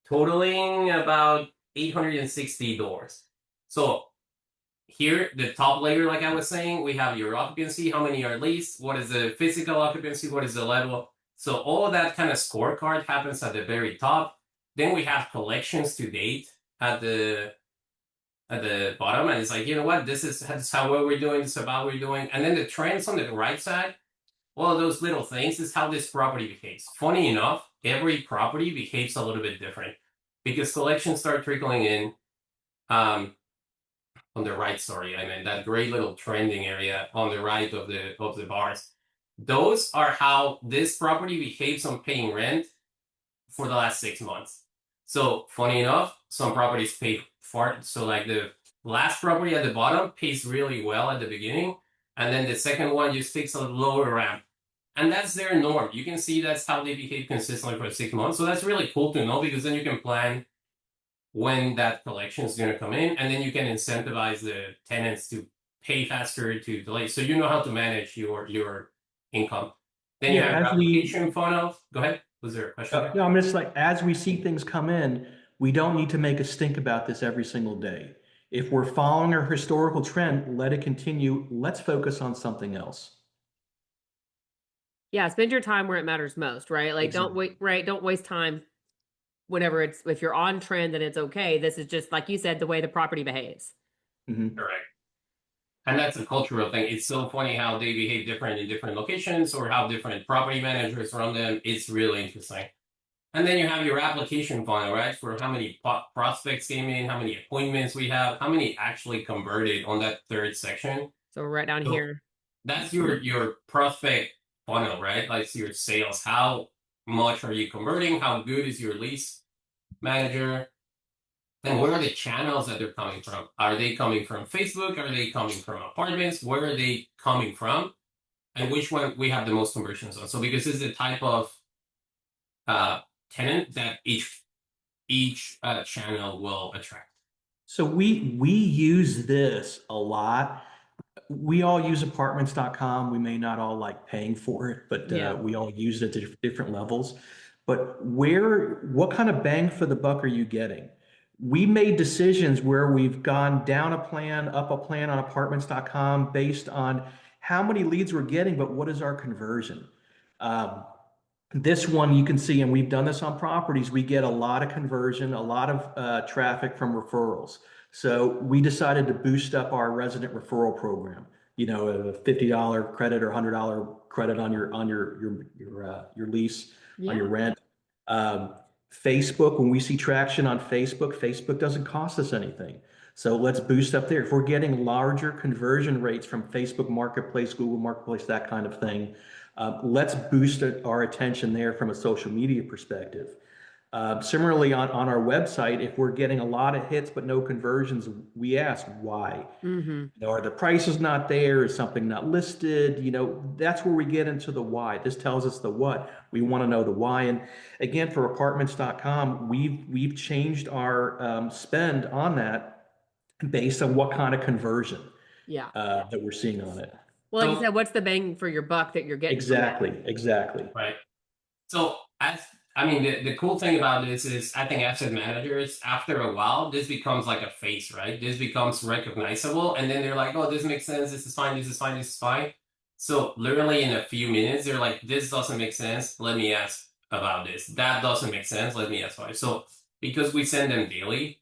totaling about 860 doors. So here, the top layer, like I was saying, we have your occupancy, how many are leased, what is the physical occupancy, what is the level. So all of that kind of scorecard happens at the very top. Then we have collections to date at the bottom, and it's like, you know what, this is how well we're doing, this is about what we're doing. And then the trends on the right side, all of those little things is how this property behaves. Funny enough, every property behaves a little bit different because collections start trickling in. On the right, sorry, I mean that great little trending area on the right of the bars. Those are how this property behaves on paying rent for the last 6 months. So funny enough, some properties pay far. So like the last property at the bottom pays really well at the beginning, and then the second one just takes a lower ramp. And that's their norm. You can see that's how they behave consistently for 6 months. So that's really cool to know because then you can plan when that collection is going to come in, and then you can incentivize the tenants to pay faster, to delay, so you know how to manage your income. Then you have your application funnel. Go ahead. Was there a question there? No, I'm just like, as we see things come in, we don't need to make a stink about this every single day. If we're following our historical trend, let it continue. Let's focus on something else. Yeah, spend your time where it matters most, right? Like don't Exactly. wait, right? Don't waste time whenever if you're on trend then it's okay. This is just like you said, the way the property behaves. Mhm. Correct. And that's a cultural thing. It's so funny how they behave different in different locations or how different property managers run them. It's really interesting. And then you have your application funnel, right? For how many prospects came in, how many appointments we have, how many actually converted on that third section. So right down So here. that's your prospect funnel, right? Like your sales. How much are you converting? How good is your lease manager? And where are the channels that they're coming from? Are they coming from Facebook? Are they coming from apartments? Where are they coming from? And which one we have the most conversions on? So because this is the type of uh, tenant that each channel will attract. So we use this a lot. We all use apartments.com. We may not all like paying for it, but Yeah. we all use it at different levels. But what kind of bang for the buck are you getting? We made decisions where we've gone down a plan, up a plan on apartments.com based on how many leads we're getting, but what is our conversion? Um, this one you can see, and we've done this on properties, we get a lot of conversion, a lot of traffic from referrals. So we decided to boost up our resident referral program. You know, a $50 credit or $100 credit on your lease, on your Yeah. rent. Um, Facebook, when we see traction on Facebook, Facebook doesn't cost us anything. So let's boost up there. If we're getting larger conversion rates from Facebook Marketplace, Google Marketplace, that kind of thing, let's boost our attention there from a social media perspective. Similarly, on our website, if we're getting a lot of hits but no conversions, we ask why. Mm-hmm. You know, are the prices not there? Is something not listed? You know, that's where we get into the why. This tells us the what. We want to know the why. And again, for apartments.com, we've changed our spend on that based on what kind of conversion Yeah. that we're seeing on it. Well, like you So said, what's the bang for your buck that you're getting from that? Exactly. right. So I mean the cool thing about this is I think asset managers after a while this becomes like a face, right? This becomes recognizable, and then they're like, oh, this makes sense. This is fine. This is fine. This is fine. So literally in a few minutes, they're like, this doesn't make sense. Let me ask about this. That doesn't make sense. Let me ask about it. So because we send them daily,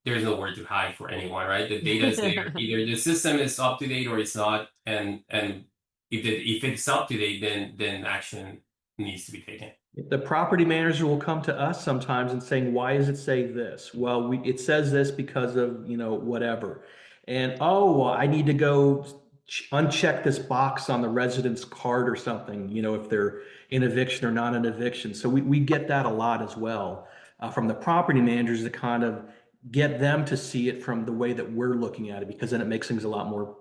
there's nowhere to hide for anyone, right? The data is there. Either the system is up to date or it's not, and if it's up to date, then action needs to be taken. The property manager will come to us sometimes and saying, why does it say this? Well, it says this because of, you know, whatever. And, oh, well, I need to go uncheck this box on the resident's card or something, you know, if they're in eviction or not in eviction. So we get that a lot as well from the property managers to kind of get them to see it from the way that we're looking at it, because then it makes things a lot more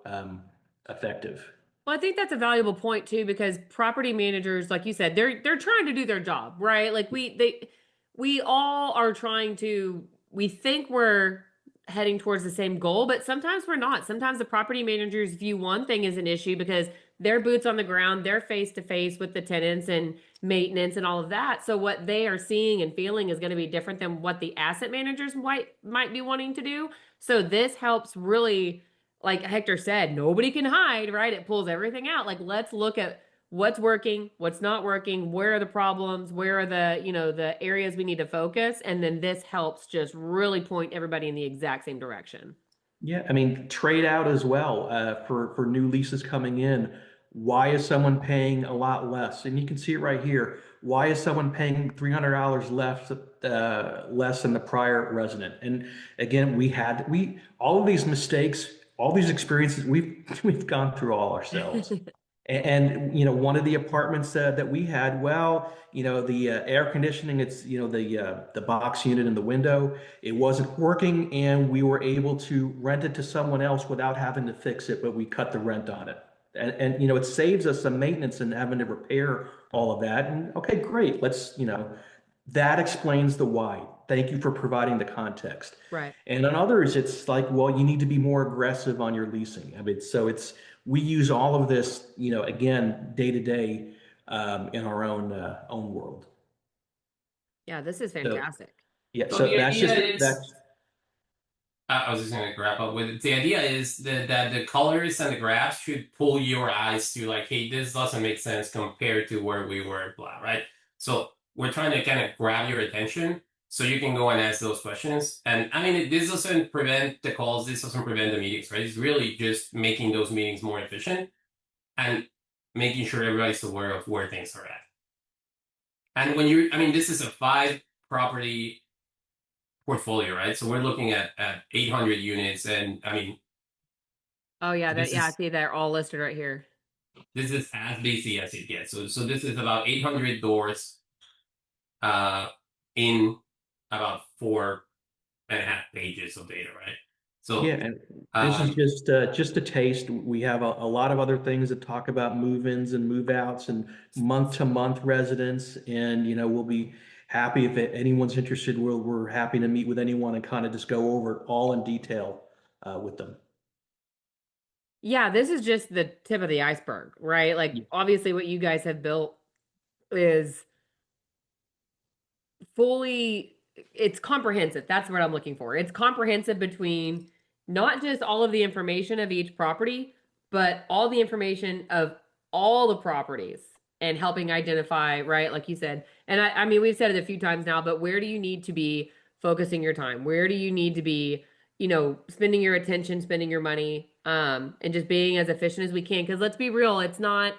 effective. Well, I think that's a valuable point too, because property managers, like you said, they're trying to do their job, right? Like we all are trying to, we think we're heading towards the same goal, but sometimes we're not. Sometimes the property managers view one thing as an issue because they're boots on the ground, they're face to face with the tenants and maintenance and all of that. So what they are seeing and feeling is going to be different than what the asset managers might be wanting to do. So this helps really, like Hector said, nobody can hide, right? It pulls everything out. Like, let's look at what's working, what's not working, where are the problems, where are the, the areas we need to focus. And then this helps just really point everybody in the exact same direction. Yeah, I mean, trade out as well for new leases coming in. Why is someone paying a lot less? And you can see it right here. Why is someone paying $300 less than the prior resident? And again, we all of these mistakes, all these experiences, we've gone through all ourselves. And one of the apartments that we had, well, the air conditioning, it's the box unit in the window, it wasn't working, and we were able to rent it to someone else without having to fix it, but we cut the rent on it. And it saves us some maintenance and having to repair all of that. And okay, great. That explains the why. Thank you for providing the context. Right. And on others, it's like, well, you need to be more aggressive on your leasing. I mean, so we use all of this, again, day to day in our own world. Yeah, this is So, fantastic. yeah, So so the that's idea just is, that's I was just going to wrap up with it. The idea is that the colors and the graphs should pull your eyes to like, hey, this doesn't make sense compared to where we were, blah, right? So we're trying to kind of grab your attention so you can go and ask those questions. And I mean, this doesn't prevent the calls, this doesn't prevent the meetings, right? It's really just making those meetings more efficient and making sure everybody's aware of where things are at. And I mean, this is a 5-property portfolio, right? So we're looking at 800 units, and I mean, Oh yeah, this I is see they're all listed right here. this is as busy as it gets. So this is about 800 doors, in about 4.5 pages of data, right? So yeah, and this is just a taste. We have a lot of other things that talk about move-ins and move-outs and month-to-month residents, and we'll be happy if anyone's interested. We're happy to meet with anyone and kind of just go over it all in detail with them. Yeah, this is just the tip of the iceberg, right? Like, Yeah. obviously what you guys have built is fully, it's comprehensive. That's what I'm looking for. It's comprehensive between not just all of the information of each property, but all the information of all the properties and helping identify, right? Like you said, and I mean, we've said it a few times now, but where do you need to be focusing your time? Where do you need to be, spending your attention, spending your money, and just being as efficient as we can? Because let's be real, it's not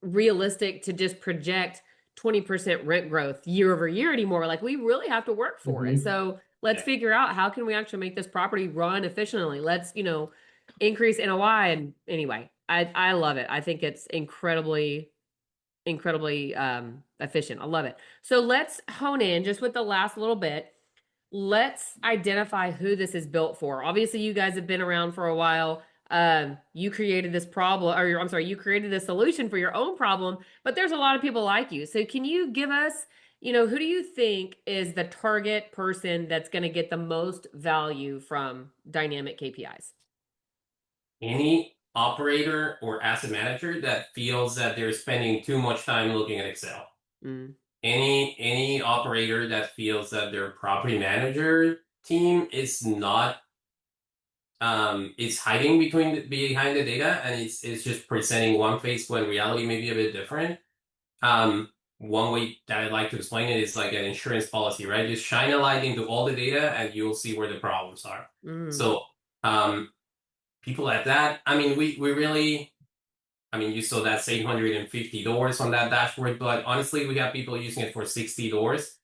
realistic to just project 20% rent growth year over year anymore. Like, we really have to work for it. Mhm. So let's figure out, how can we actually make this property run efficiently? Let's, increase NOI. And anyway, I love it. I think it's incredibly efficient. I love it. So let's hone in just with the last little bit. Let's identify who this is built for. Obviously, you guys have been around for a while. You created this problem, or I'm sorry, you created a solution for your own problem, but there's a lot of people like you. So can you give us, who do you think is the target person that's going to get the most value from dynamic KPIs? any operator or asset manager that feels that they're spending too much time looking at Excel. Mm. Any operator that feels that their property manager team is not is hiding behind the data, and it's just presenting one face when reality may be a bit different. One way that I like to explain it is like an insurance policy, right? Just shine a light into all the data and you'll see where the problems are. Mm. So people like that, I mean, we really, I mean, you saw that 850 doors on that dashboard, but honestly, we have people using it for 60 doors,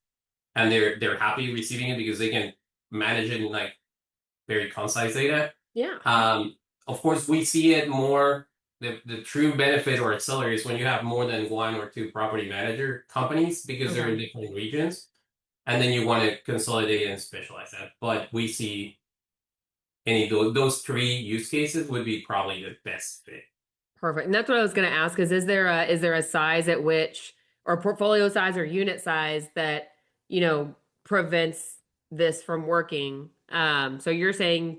and they're happy receiving it because they can manage it in like very concise data. Yeah. Of course, we see it more. The true benefit or accelerate is when you have more than 1 or 2 property manager companies because they're in different regions, and then you want to consolidate and specialize that. But we see any of those three use cases would be probably the best fit. Perfect. And that's what I was going to ask is there a size at which, or portfolio size or unit size that, prevents this from working? So you're saying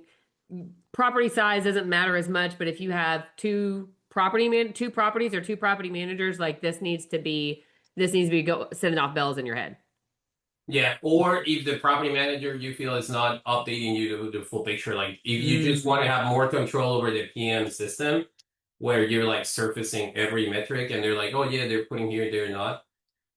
property size doesn't matter as much, but if you have two properties or two property managers, like this needs to be sending off bells in your head. Yeah, or if the property manager you feel is not updating you to the full picture, like if you just want to have more control over the PM system, where you're like surfacing every metric and they're like, oh yeah, they're putting here, they're not.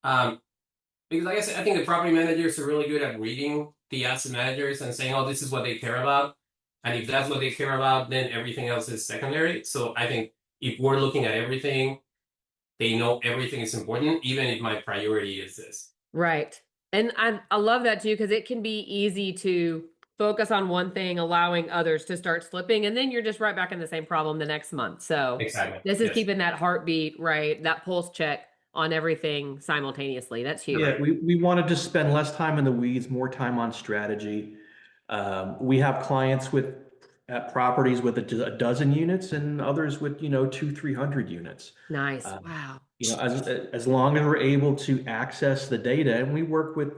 Because like I said, I think the property managers are really good at reading the asset managers and saying, oh, this is what they care about. And if that's what they care about, then everything else is secondary. So I think if we're looking at everything, they know everything is important, even if my priority is this. Right. And I love that too, because it can be easy to focus on one thing, allowing others to start slipping, and then you're just right back in the same problem the next month. So Exactly. this is keeping that heartbeat, right? That pulse check on everything simultaneously. That's huge. Yeah, we wanted to spend less time in the weeds, more time on strategy. We have clients with properties with a dozen units and others with, 200-300 units. Nice. Wow. As long as we're able to access the data, and we work with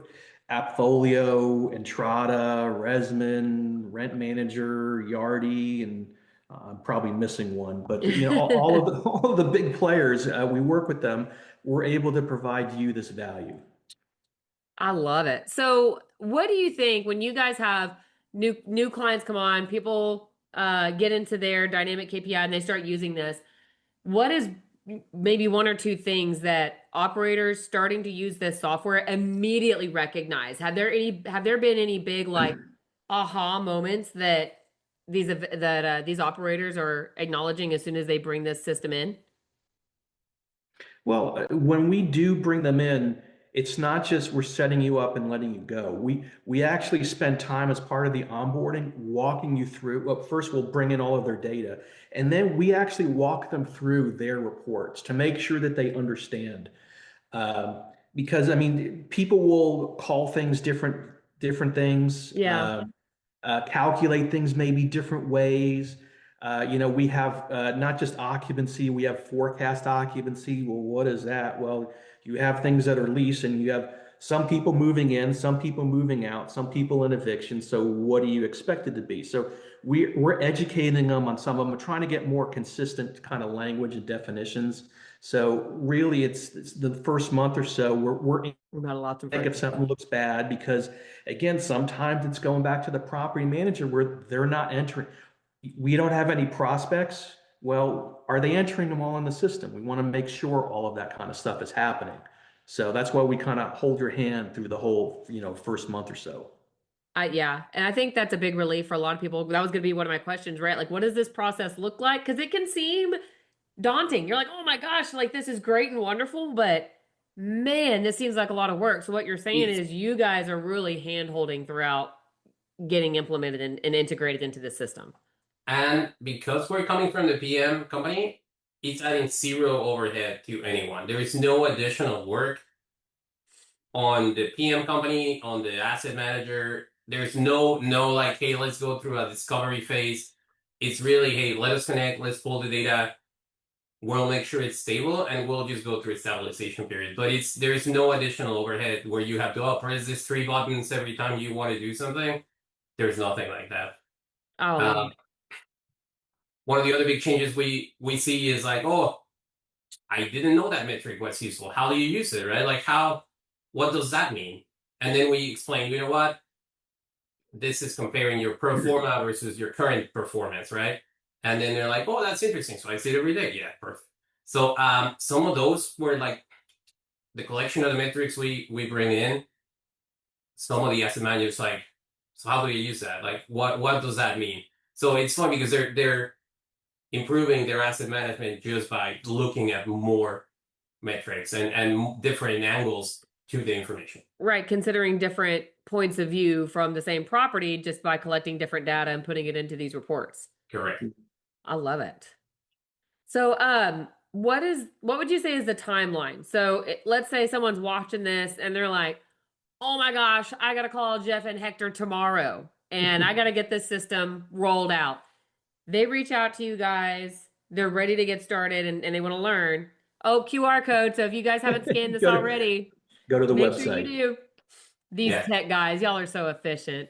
Appfolio, Entrata, Resman, Rent Manager, Yardi, and I'm probably missing one, but all of the big players, we work with them. We're able to provide you this value. I love it. So what do you think when you guys have new clients come on, people get into their dynamic KPI and they start using this? What is maybe one or two things that operators starting to use this software immediately recognize? Have there been any big like aha moments that these operators are acknowledging as soon as they bring this system in? Well, when we do bring them in, it's not just we're setting you up and letting you go. We actually spend time as part of the onboarding, walking you through. Well, first we'll bring in all of their data, and then we actually walk them through their reports to make sure that they understand. Because I mean, people will call things different things. Yeah. Calculate things maybe different ways. We have not just occupancy, we have forecast occupancy. Well, what is that? Well, you have things that are leased and you have some people moving in, some people moving out, some people in eviction. So what do you expect it to be? So we're educating them on some of them. We're trying to get more consistent kind of language and definitions. So really it's the first month or so we're not a lot to think if something looks bad, because again, sometimes it's going back to the property manager where they're not entering. We don't have any prospects. Well, are they entering them all in the system? We want to make sure all of that kind of stuff is happening. So that's why we kind of hold your hand through the whole, first month or so. Yeah. And I think that's a big relief for a lot of people. That was going to be one of my questions, right? Like, what does this process look like? Because it can seem daunting. You're like, oh my gosh, like this is great and wonderful, but man, this seems like a lot of work. So what you're saying is you guys are really hand-holding throughout getting implemented and integrated into the system. And because we're coming from the PM company, it's adding zero overhead to anyone. There is no additional work on the PM company, on the asset manager. There's no like, hey, let's go through a discovery phase. It's really, hey, let us connect, let's pull the data. We'll make sure it's stable and we'll just go through a stabilization period. But there's no additional overhead where you have to press these 3 buttons every time you want to do something. There's nothing like that. Oh, one of the other big changes we see is like, oh, I didn't know that metric was useful. How do you use it, right? Like what does that mean? And then we explain, you know what? This is comparing your pro forma versus your current performance, right? And then they're like, oh, that's interesting. So I see it every day. Yeah, perfect. So some of those were like the collection of the metrics we bring in. Some of the asset managers like, so how do you use that? Like, what does that mean? So it's fun because they're improving their asset management just by looking at more metrics and different angles to the information. Right, considering different points of view from the same property just by collecting different data and putting it into these reports. Correct. I love it. So, what would you say is the timeline? So, let's say someone's watching this and they're like, "Oh my gosh, I got to call Jeff and Hector tomorrow." and I got to get this system rolled out. They reach out to you guys. They're ready to get started and they want to learn. Oh, QR code. So if you guys haven't scanned this Go to- already, Go to the make sure you website. do. These Yeah. tech guys, y'all are so efficient.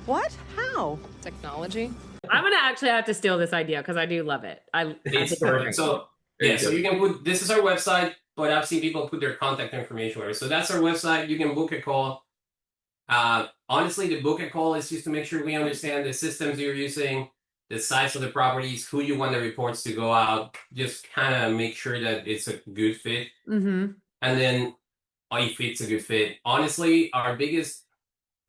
What? How? Technology? I'm gonna actually have to steal this idea because I do love it. I It's think it's perfect. great. So There yeah, you so go. you can put this is our website, but I've seen people put their contact information where. So that's our website. You can book a call. Honestly, the book a call is just to make sure we understand the systems you're using, the size of the properties, who you want the reports to go out. Just kind of make sure that it's a good fit, Mm-hmm. and then if it's a good fit. Honestly, our biggest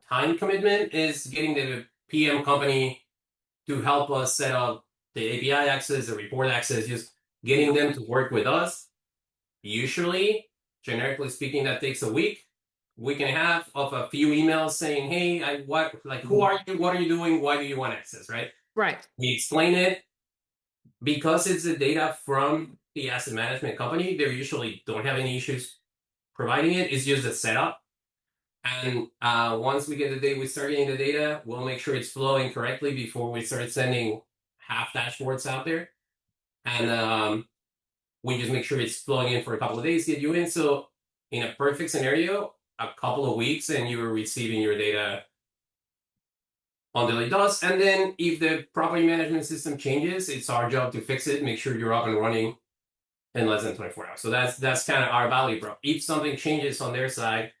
time commitment is getting the PM company to help us set up the API access, the report access, just getting them to work with us. Usually, generically speaking, that takes a week and a half of a few emails saying, "Hey, who are you? What are you doing? Why do you want access?" Right? Right. We explain it because it's the data from the asset management company. They usually don't have any issues providing it. It's just a setup. And once we get the data, we start getting the data, we'll make sure it's flowing correctly before we start sending half dashboards out there. And we just make sure it's flowing in for a couple of days, get you in. So in a perfect scenario, a couple of weeks and you're receiving your data on daily does. And then if the property management system changes, it's our job to fix it, make sure you're up and running in less than 24 hours. So that's kind of our value prop. If something changes on their side,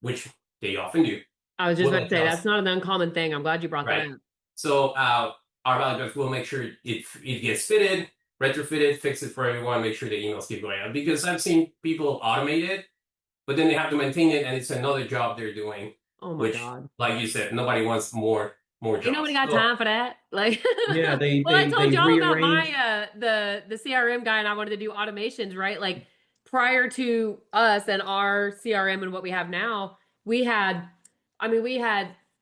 which they often do. I was just We'll about to say let us- that's not an uncommon thing. I'm glad you brought Right. that up. So our value props will make sure it gets fitted, retrofitted, fix it for everyone, make sure the emails keep going out. Because I've seen people automate it, but then they have to maintain it, and it's another job they're doing. Oh my Which, God. like you said, nobody wants more jobs. Ain't nobody got So- time for that. Like, Yeah, they well, I they told they y'all about rearrange. my the CRM guy, and I wanted to do automations, right? Like prior to us and our CRM and what we have now, we had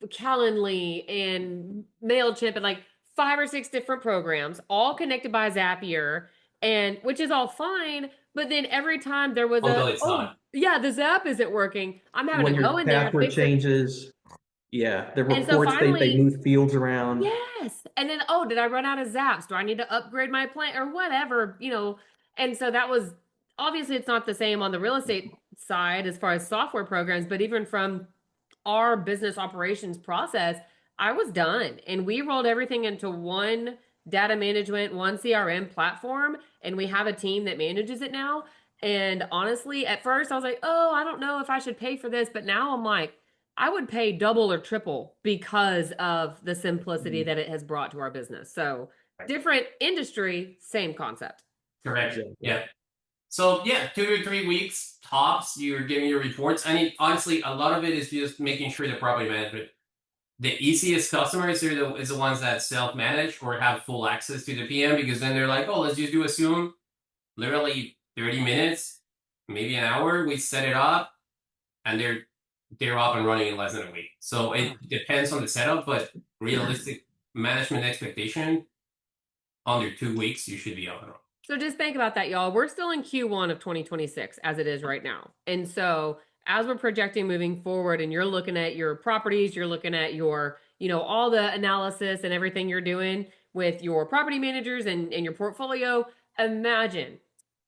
Calendly and Mailchimp and like 5 or 6 different programs, all connected by Zapier, and which is all fine. But then every time there was Until it's not. yeah, the Zap isn't working. I'm having When to go your in there and password fix it. changes, yeah, the And so reports they finally- move fields around. Yes. And then, oh, did I run out of zaps? Do I need to upgrade my plan or whatever, you know? And so that was obviously it's not the same on the real estate side as far as software programs, but even from our business operations process, I was done. And we rolled everything into one data management, one CRM platform, and we have a team that manages it now. And honestly, at first I was like, oh, I don't know if I should pay for this. But now I'm like, I would pay double or triple because of the simplicity that it has brought to our business. So different industry, same concept. Correct. Exactly. Yeah. So yeah, 2 to 3 weeks tops. You're getting your reports. I mean, honestly, a lot of it is just making sure the property management. The easiest customers is the ones that self-manage or have full access to the PM, because then they're like, oh, let's just do a Zoom, literally 30 minutes, maybe an hour. We set it up, and they're up and running in less than a week. So it depends on the setup, but realistic management expectation, under 2 weeks, you should be up and running. So just think about that, y'all. We're still in Q1 of 2026 as it is right now. And so as we're projecting moving forward and you're looking at your properties, you're looking at your, you know, all the analysis and everything you're doing with your property managers and your portfolio, imagine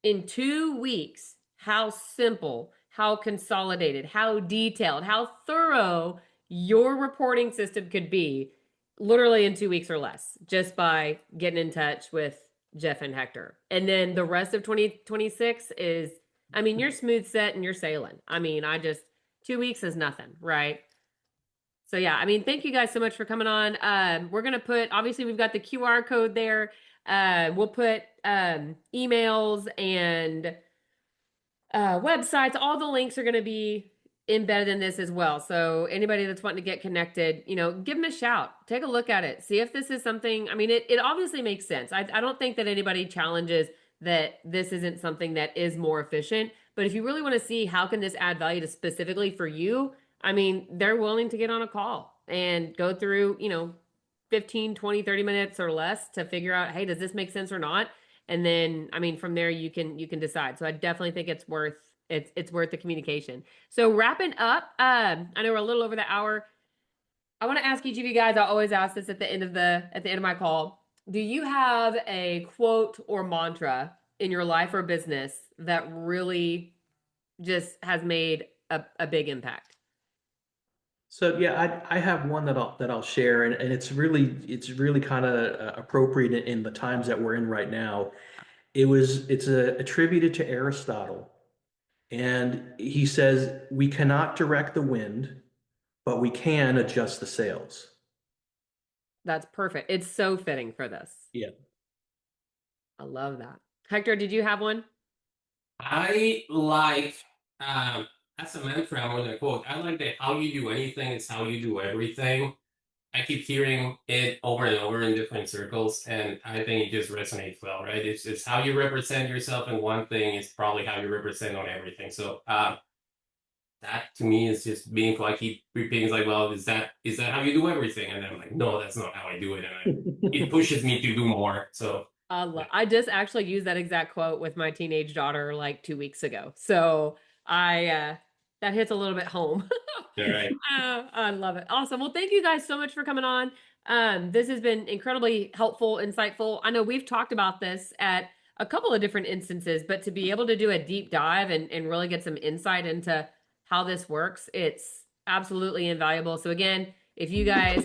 in 2 weeks how simple, how consolidated, how detailed, how thorough your reporting system could be literally in 2 weeks or less, just by getting in touch with Jeff and Hector. And then the rest of 2026 is, I mean, you're smooth set and you're sailing. I mean, 2 weeks is nothing, right? So yeah, I mean, thank you guys so much for coming on. We're going to put, obviously we've got the QR code there. We'll put emails and websites. All the links are going to be embedded in this as well. So anybody that's wanting to get connected, you know, give them a shout, take a look at it, see if this is something, I mean, it obviously makes sense. I don't think that anybody challenges that this isn't something that is more efficient, but if you really want to see how can this add value to specifically for you, I mean, they're willing to get on a call and go through, you know, 15, 20, 30 minutes or less to figure out, hey, does this make sense or not? And then, I mean, from there you can decide. So I definitely think it's worth the communication. So wrapping up, I know we're a little over the hour. I want to ask each of you guys, I always ask this at the end of my call. Do you have a quote or mantra in your life or business that really just has made a big impact? So yeah, I have one that I'll share, and it's really kind of appropriate in the times that we're in right now. It's attributed to Aristotle, and he says we cannot direct the wind, but we can adjust the sails. That's perfect. It's so fitting for this. Yeah. I love that. Hector, did you have one? I like, that's a mantra more than a quote. I like that how you do anything is how you do everything. I keep hearing it over and over in different circles, and I think it just resonates well, right? It's how you represent yourself in one thing is probably how you represent on everything. So that to me is just being I keep repeating, like, well, is that how you do everything? And then I'm like, no, that's not how I do it, and it pushes me to do more. So I just actually used that exact quote with my teenage daughter like 2 weeks ago. So that hits a little bit home. all right. I love it. Awesome. Well, thank you guys so much for coming on. This has been incredibly helpful, insightful. I know we've talked about this at a couple of different instances, but to be able to do a deep dive and really get some insight into how this works, it's absolutely invaluable. So again, if you guys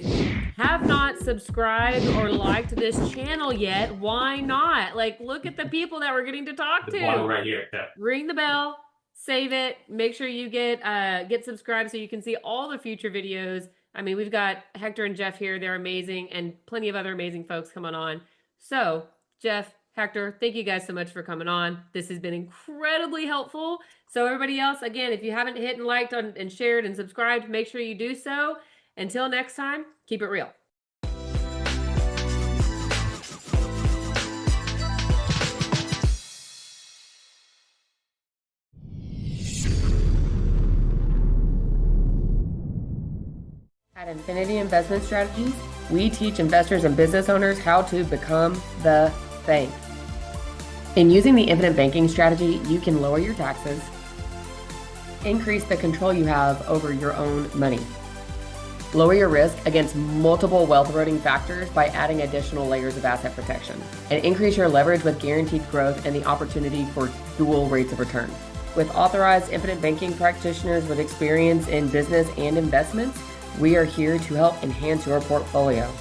have not subscribed or liked this channel yet, why not? Like, look at the people that we're getting to talk The to. one right here. Yeah. Ring the bell, save it, make sure you get subscribed so you can see all the future videos. I mean, we've got Hector and Jeff here. They're amazing, and plenty of other amazing folks coming on. So, Jeff, Hector, thank you guys so much for coming on. This has been incredibly helpful. So everybody else, again, if you haven't hit and liked and shared and subscribed, make sure you do so. Until next time, keep it real. At Infinity Investment Strategies, we teach investors and business owners how to become the bank. In using the infinite banking strategy, you can lower your taxes, increase the control you have over your own money, lower your risk against multiple wealth eroding factors by adding additional layers of asset protection, and increase your leverage with guaranteed growth and the opportunity for dual rates of return. With authorized infinite banking practitioners with experience in business and investments, we are here to help enhance your portfolio.